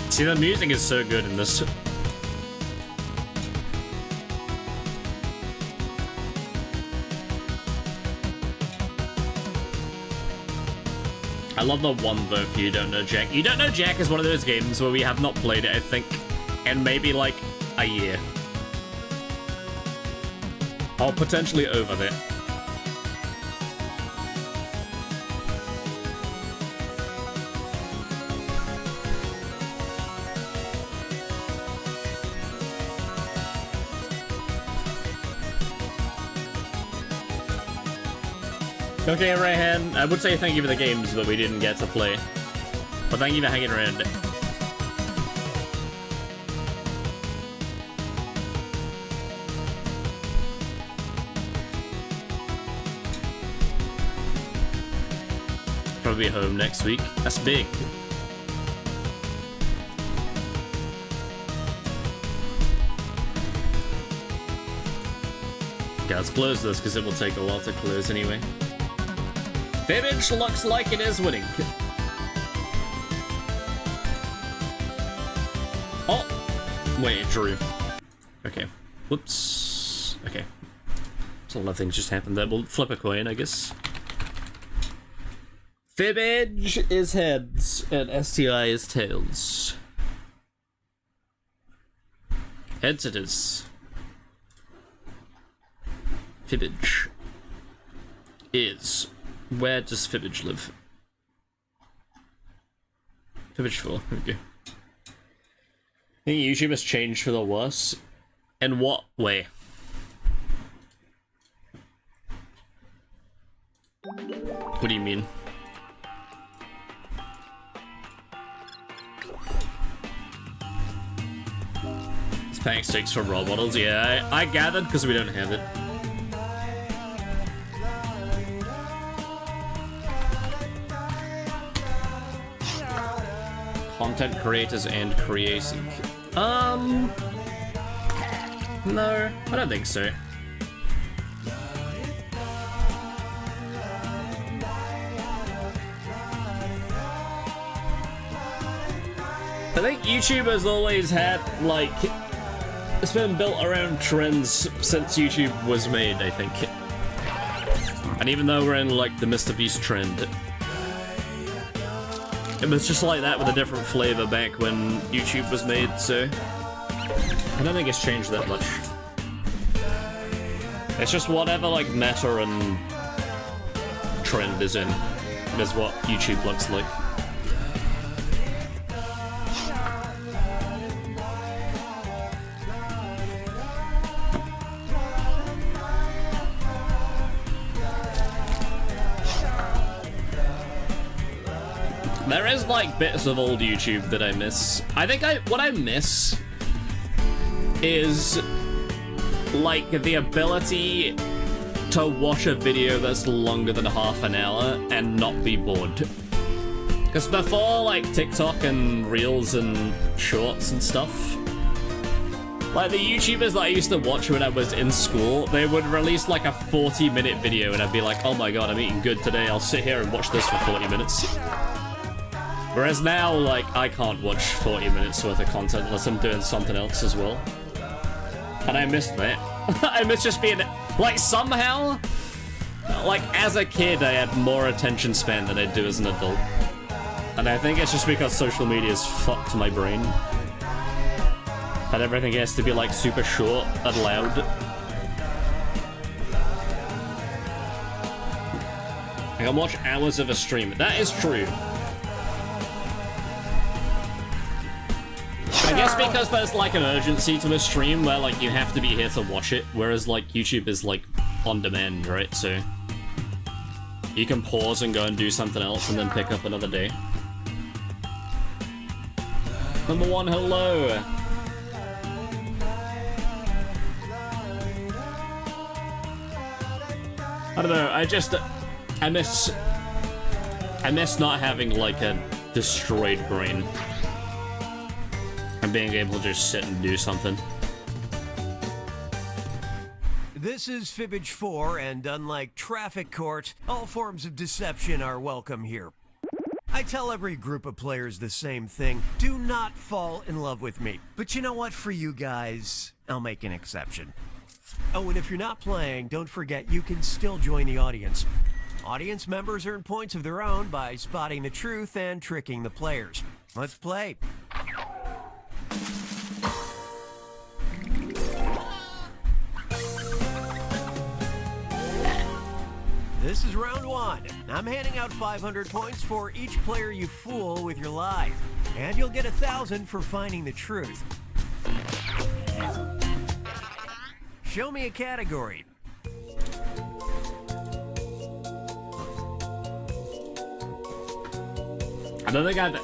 See, the music is so good in this. I love the one vote for You Don't Know Jack. You Don't Know Jack is one of those games where we have not played it, I think, in maybe like a year. Or potentially over there. Okay, Rayhan, I would say thank you for the games that we didn't get to play. But thank you for hanging around. Probably home next week. That's big. Okay, let's close this because it will take a while to close anyway. Fibbage looks like it is winning. Oh! Wait, it drew. Okay. Whoops. Okay. So a lot of things just happened there. We'll flip a coin, I guess. Fibbage is heads, and STI is tails. Heads it is. Fibbage is... Where does Fibbage live? Fibbage 4, okay. I think YouTube has changed for the worse. In what way? What do you mean? It's paying 6 for raw bottles. Yeah, I gathered because we don't have it. Content creators and creating. No, I don't think so. I think YouTube has always had, like, it's been built around trends since YouTube was made, I think. And even though we're in, like, the MrBeast trend, it was just like that with a different flavor back when YouTube was made, so I don't think it's changed that much. It's just whatever, like, meta and trend is in, is what YouTube looks like. There is, like, bits of old YouTube that I miss. I think what I miss is, like, the ability to watch a video that's longer than half an hour and not be bored. Because before, like, TikTok and Reels and Shorts and stuff, like, the YouTubers that I used to watch when I was in school, they would release, like, a 40-minute video and I'd be like, oh my god, I'm eating good today, I'll sit here and watch this for 40 minutes. Whereas now, like, I can't watch 40 minutes worth of content unless I'm doing something else as well. And I miss that. I miss just being, like, somehow, like, as a kid, I had more attention span than I do as an adult. And I think it's just because social media's fucked my brain. That everything has to be, like, super short and loud. I can watch hours of a stream. That is true. I guess because there's, like, an urgency to a stream where, like, you have to be here to watch it, whereas, like, YouTube is, like, on demand, right? So you can pause and go and do something else and then pick up another day. Number 1, hello! I don't know, I miss not having, like, a destroyed brain. And being able to just sit and do something. This is Fibbage 4, and unlike traffic court, all forms of deception are welcome here. I tell every group of players the same thing: do not fall in love with me. But you know what, for you guys, I'll make an exception. Oh, and if you're not playing, don't forget you can still join the audience. Audience members earn points of their own by spotting the truth and tricking the players. Let's play. This is round 1. I'm handing out 500 points for each player you fool with your lie. And you'll get 1,000 for finding the truth. Show me a category. I don't think I've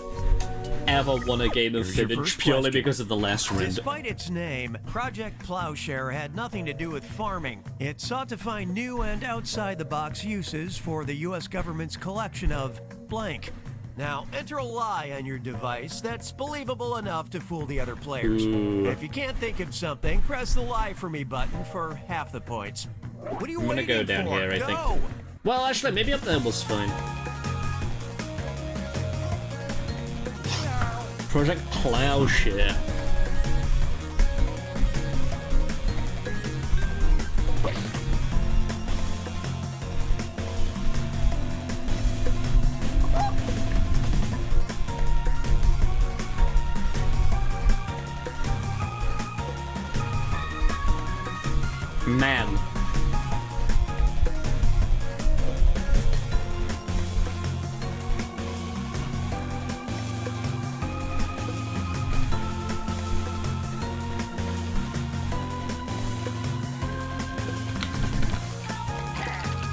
ever won a game of Fibbage purely because of the last round. Despite its name, Project Plowshare had nothing to do with farming. It sought to find new and outside-the-box uses for the U.S. government's collection of blank. Now, enter a lie on your device that's believable enough to fool the other players. If you can't think of something, press the Lie For Me button for half the points. What do you want to go down here, I think. Well, actually, maybe up there was fine. Project Plowshare. Man.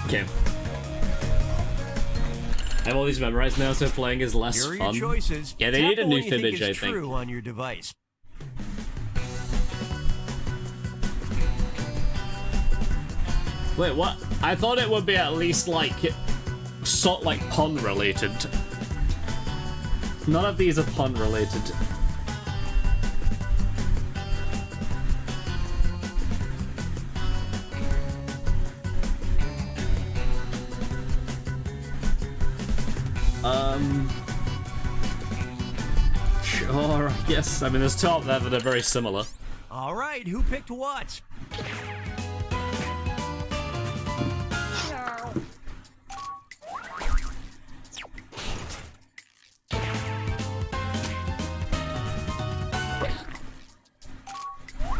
Okay. I have all these memorized now, so playing is less Here are fun. your choices. Yeah, they Tap need a the new one you think Fibbage, is I think. true on your device. Wait, what? I thought it would be at least like pun related. None of these are pun related. Sure, I guess. I mean, there's two of them that are very similar. All right, who picked what?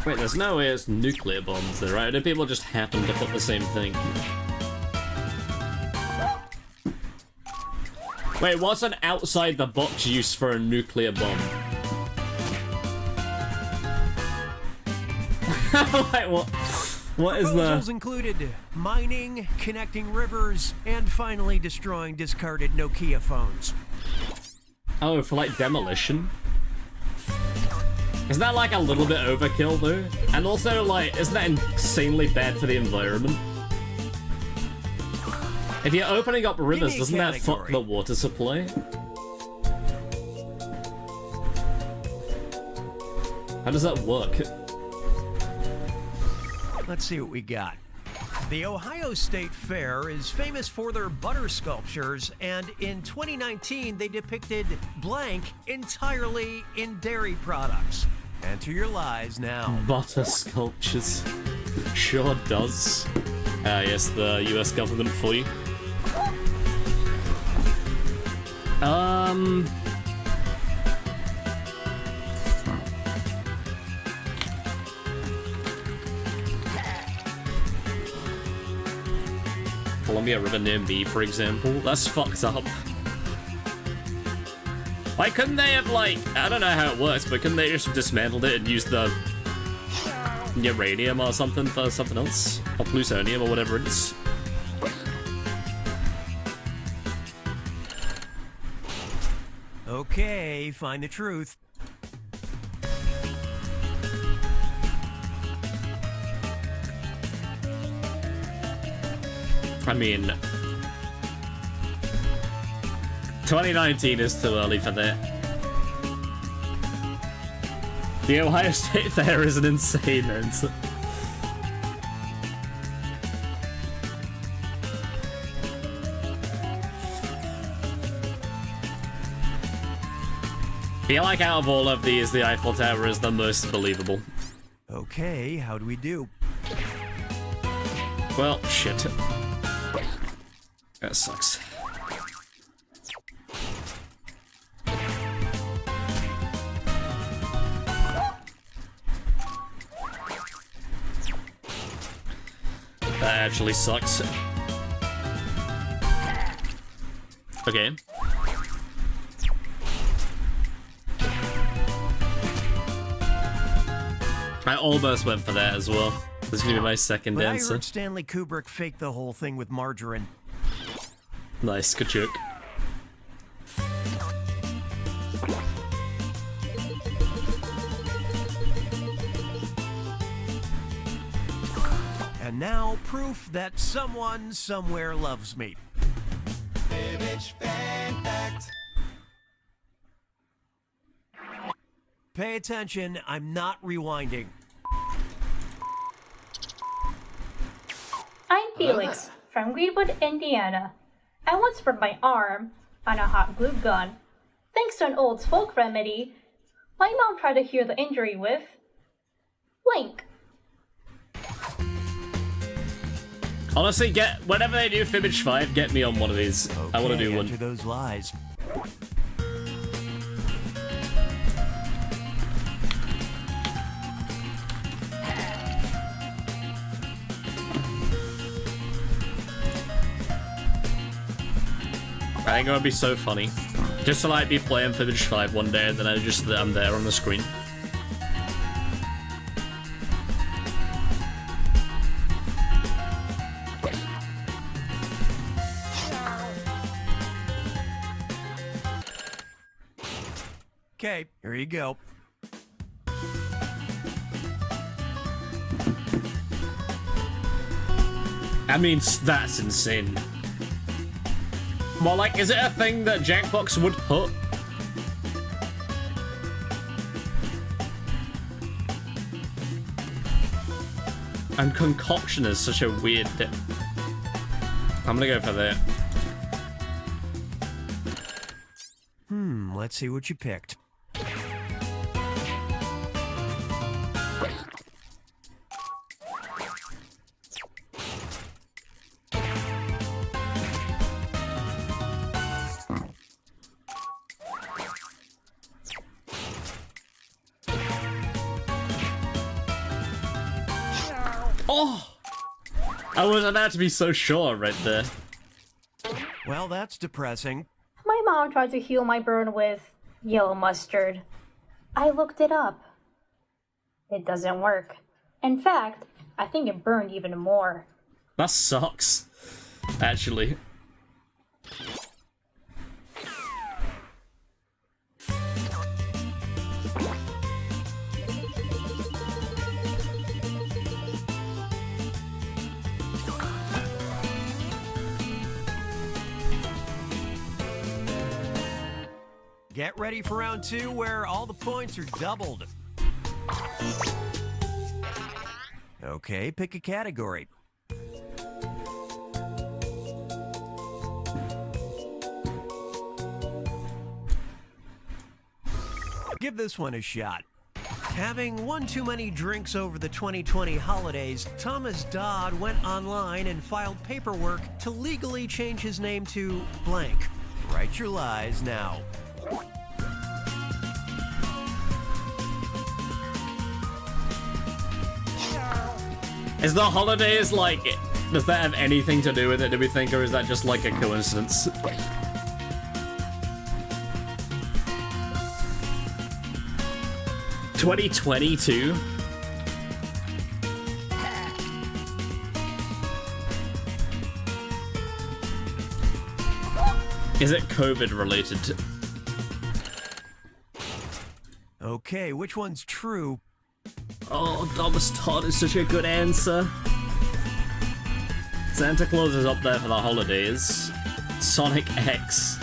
Wait, there's no way it's nuclear bombs there, right? Or do people just happen to put the same thing? Wait, what's an outside the box use for a nuclear bomb? Wait, what? What is the... Proposals included mining, connecting rivers, and finally destroying discarded Nokia phones. Oh, for like demolition? Isn't that like a little bit overkill though? And also like, isn't that insanely bad for the environment? If you're opening up rivers, doesn't that fuck the water supply? How does that work? Let's see what we got. The Ohio State Fair is famous for their butter sculptures, and in 2019 they depicted blank entirely in dairy products. Enter your lies now. Butter sculptures. Sure does. Ah, yes, the US government for you. Columbia River near me, for example. That's fucked up. Why couldn't they have, like, I don't know how it works, but couldn't they just have dismantled it and used the uranium or something for something else? Or plutonium or whatever it is. Okay, find the truth. I mean, 2019 is too early for that. The Ohio State Fair is an insane answer. I feel like out of all of these, the Eiffel Tower is the most believable. Okay, how do we do? Well, shit. That sucks. That actually sucks. Okay. I almost went for that as well. This is gonna be my second But answer. I heard Stanley Kubrick faked the whole thing with margarine. Nice, good joke. And now, proof that someone somewhere loves me. Pay attention, I'm not rewinding. I'm Felix from Greenwood, Indiana. I once burned my arm on a hot glue gun. Thanks to an old folk remedy, my mom tried to heal the injury with Link. Honestly, whenever they do Fibbage 5, get me on one of these. Okay, I want to do one. enter those lies. I think it would be so funny. Just to like be playing Fibbage 5 one day and then I'm there on the screen. Okay, here you go. I mean, that's insane. Well, like, is it a thing that Jackbox would put? And concoction is such a weird... I'm gonna go for that. Let's see what you picked. Oh! I was about to be so sure right there. Well, that's depressing. My mom tried to heal my burn with yellow mustard. I looked it up. It doesn't work. In fact, I think it burned even more. That sucks, actually. Get ready for round 2 where all the points are doubled. Okay, pick a category. Give this one a shot. Having one too many drinks over the 2020 holidays, Thomas Dodd went online and filed paperwork to legally change his name to blank. Write your lies now. Is the holidays like... Does that have anything to do with it, do we think, or is that just like a coincidence? $2022? Is it COVID related? Okay, which one's true? Oh, Thomas Todd is such a good answer. Santa Claus is up there for the holidays. Sonic X.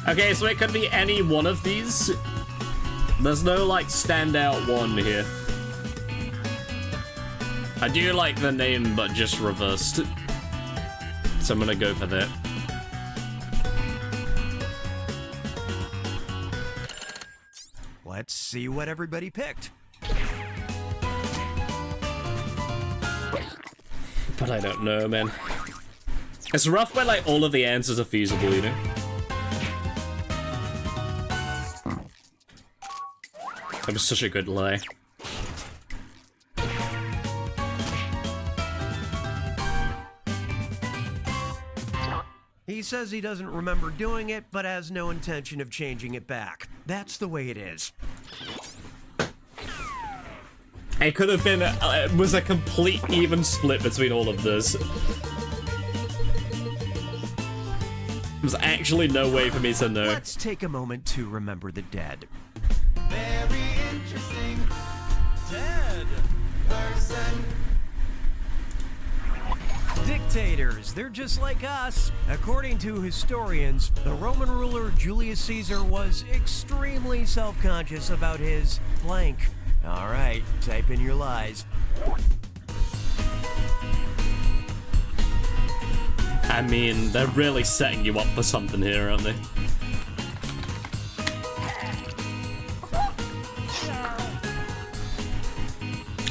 Okay, so it could be any one of these. There's no, like, standout one here. I do like the name, but just reversed. So I'm gonna go for that. Let's see what everybody picked. But I don't know, man. It's rough when, like, all of the answers are feasible, you know? That was such a good lie. He says he doesn't remember doing it, but has no intention of changing it back. That's the way it is. It could have been, it was a complete even split between all of this. There's actually no way for me to know. Let's take a moment to remember the dead. Very interesting. Dead person. Dictators, they're just like us. According to historians, the Roman ruler Julius Caesar was extremely self-conscious about his blank. All right, type in your lies. I mean, they're really setting you up for something here, aren't they?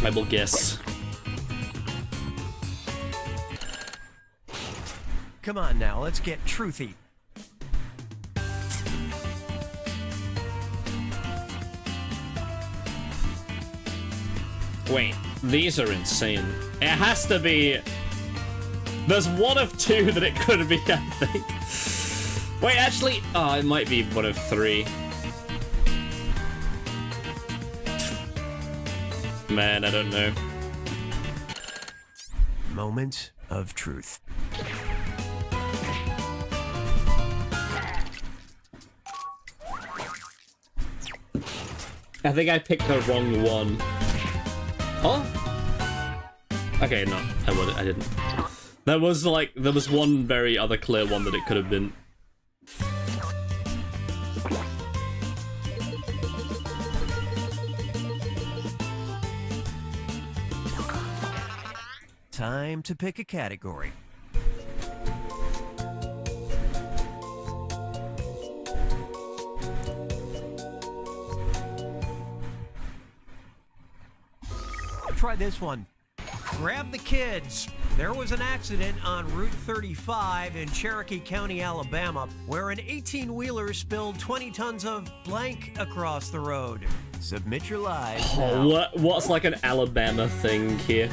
I will guess. Come on now, let's get truthy. Wait, these are insane. It has to be... There's one of two that it could be, I think. Wait, actually... Oh, it might be one of three. Man, I don't know. Moment of truth. I think I picked the wrong one. Oh? Okay, no, I didn't. There was one very other clear one that it could have been. Time to pick a category. Try this one. Grab the kids. There was an accident on Route 35 in Cherokee County, Alabama, where an 18-wheeler spilled 20 tons of blank across the road. Submit your lives. Oh, what's like an Alabama thing here?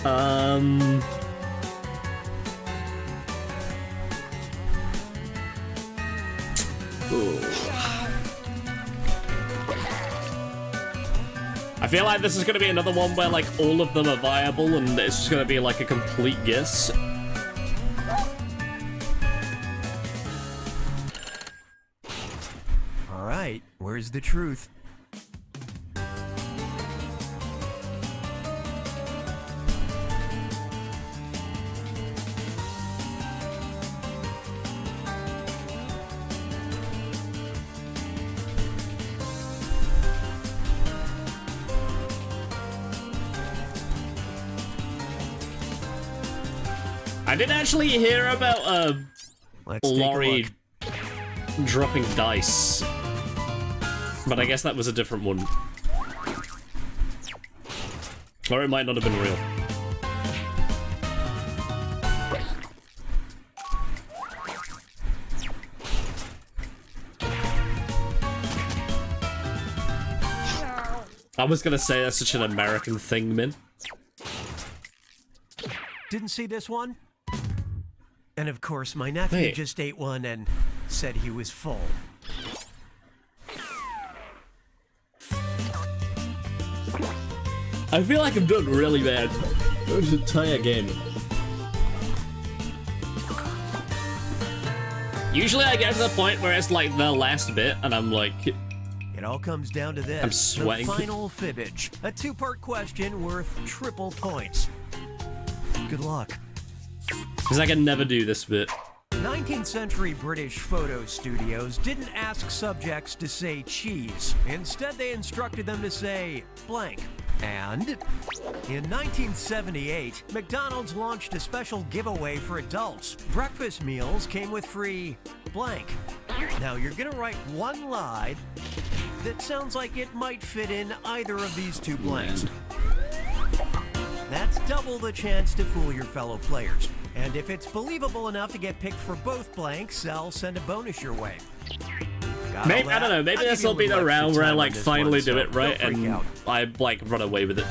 Ooh. I feel like this is going to be another one where like all of them are viable and it's just going to be like a complete guess. All right, where's the truth? I did actually hear about Laurie dropping dice, but I guess that was a different one. Or it might not have been real. I was gonna say that's such an American thing, Min. Didn't see this one? And of course, my nephew just ate one and said he was full. I feel like I'm doing really bad this entire game. Usually I get to the point where it's like the last bit and I'm like... It all comes down to this. I'm sweating. The final fibbage. A two-part question worth triple points. Good luck. Because I can never do this bit. 19th century British photo studios didn't ask subjects to say cheese. Instead, they instructed them to say blank. And in 1978, McDonald's launched a special giveaway for adults. Breakfast meals came with free blank. Now you're gonna write one line that sounds like it might fit in either of these two blanks. That's double the chance to fool your fellow players. And if it's believable enough to get picked for both blanks, I'll send a bonus your way. Maybe, I don't know, maybe this will be the round where I like finally do it right and I like run away with it.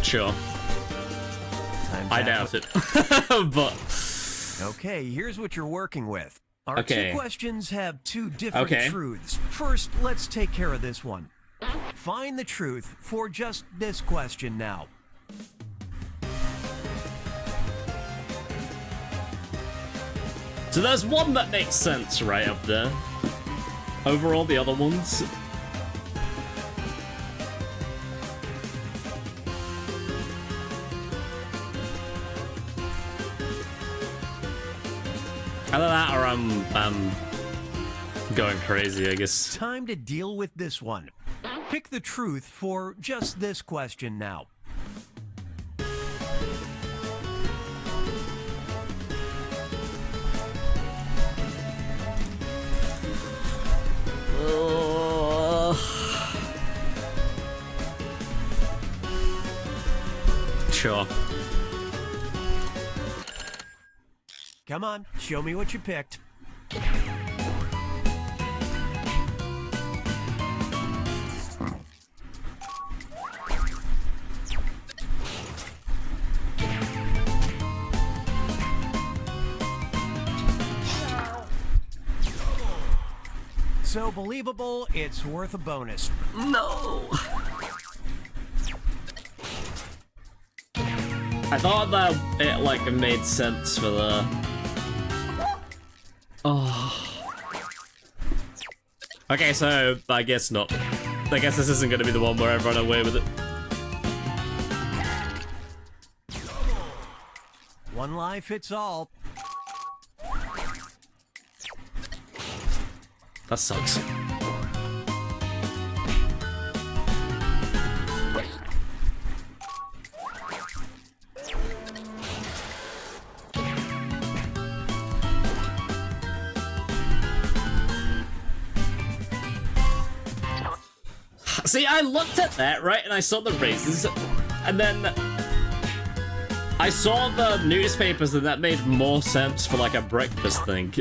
Sure. I doubt it. But okay, here's what you're working with. Our Okay. two questions have two different Okay. truths. First, let's take care of this one. Find the truth for just this question now. so there's one that makes sense right up there. Over all the other ones. Either that or I'm going crazy, I guess. Time to deal with this one. Pick the truth for just this question now. Sure. Come on, show me what you picked. So believable, it's worth a bonus. No! I thought that it, like, made sense for the... Oh. Okay, so, I guess not. I guess this isn't gonna be the one where I run away with it. One life fits all. That sucks. See, I looked at that, right, and I saw the races, and then I saw the newspapers, and that made more sense for, like, a breakfast thing.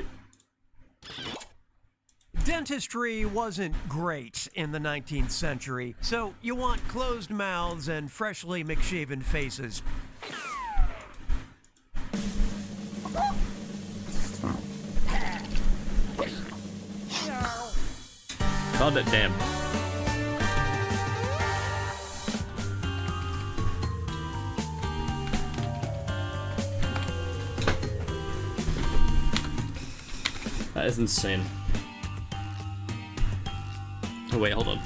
Dentistry wasn't great in the 19th century, so you want closed mouths and freshly McShaven faces. God damn. That is insane. Oh wait, hold on.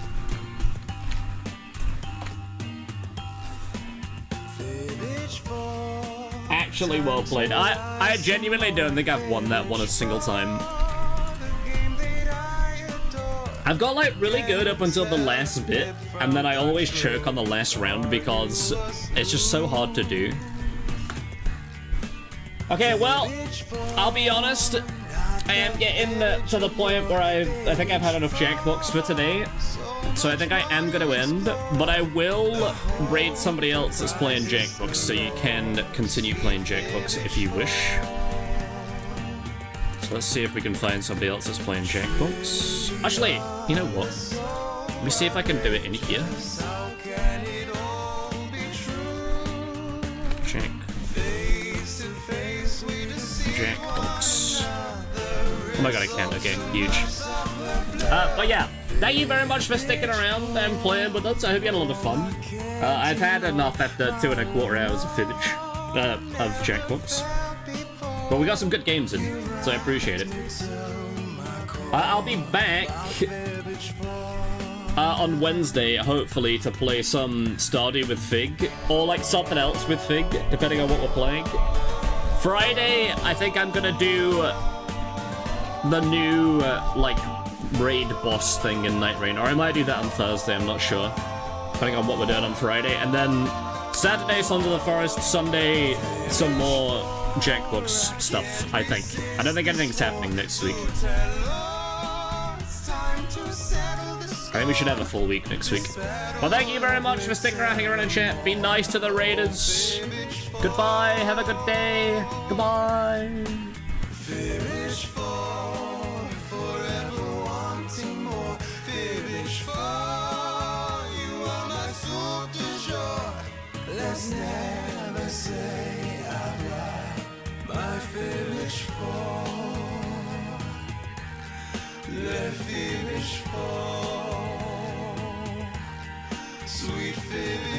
Actually well played. I genuinely don't think I've won that one a single time. I've got like really good up until the last bit, and then I always choke on the last round because it's just so hard to do. Okay, well, I'll be honest. I am getting to the point where I think I've had enough Jackbox for today, so I think I am going to end, but I will raid somebody else that's playing Jackbox, so you can continue playing Jackbox if you wish. So let's see if we can find somebody else that's playing Jackbox. Actually, you know what? Let me see if I can do it in here. Jackbox. Oh my god, I can. Okay, huge. But yeah, thank you very much for sticking around and playing with us. I hope you had a lot of fun. I've had enough after 2.25 hours of Fibbage, of Jackbox. But we got some good games in, so I appreciate it. I'll be back on Wednesday, hopefully, to play some Stardew with Fig, or like something else with Fig, depending on what we're playing. Friday, I think I'm gonna do the new, like, raid boss thing in Night Rain, or I might do that on Thursday, I'm not sure, depending on what we're doing on Friday. And then Saturday, Sons of the Forest, Sunday, some more Jackbox stuff, I think. I don't think anything's happening next week. I think we should have a full week next week. Well, thank you very much for sticking around here in the chat. Be nice to the raiders. Goodbye, have a good day. Goodbye. Let's never say I've got my Fibbage for. Let Fibbage fall. Sweet Fibbage.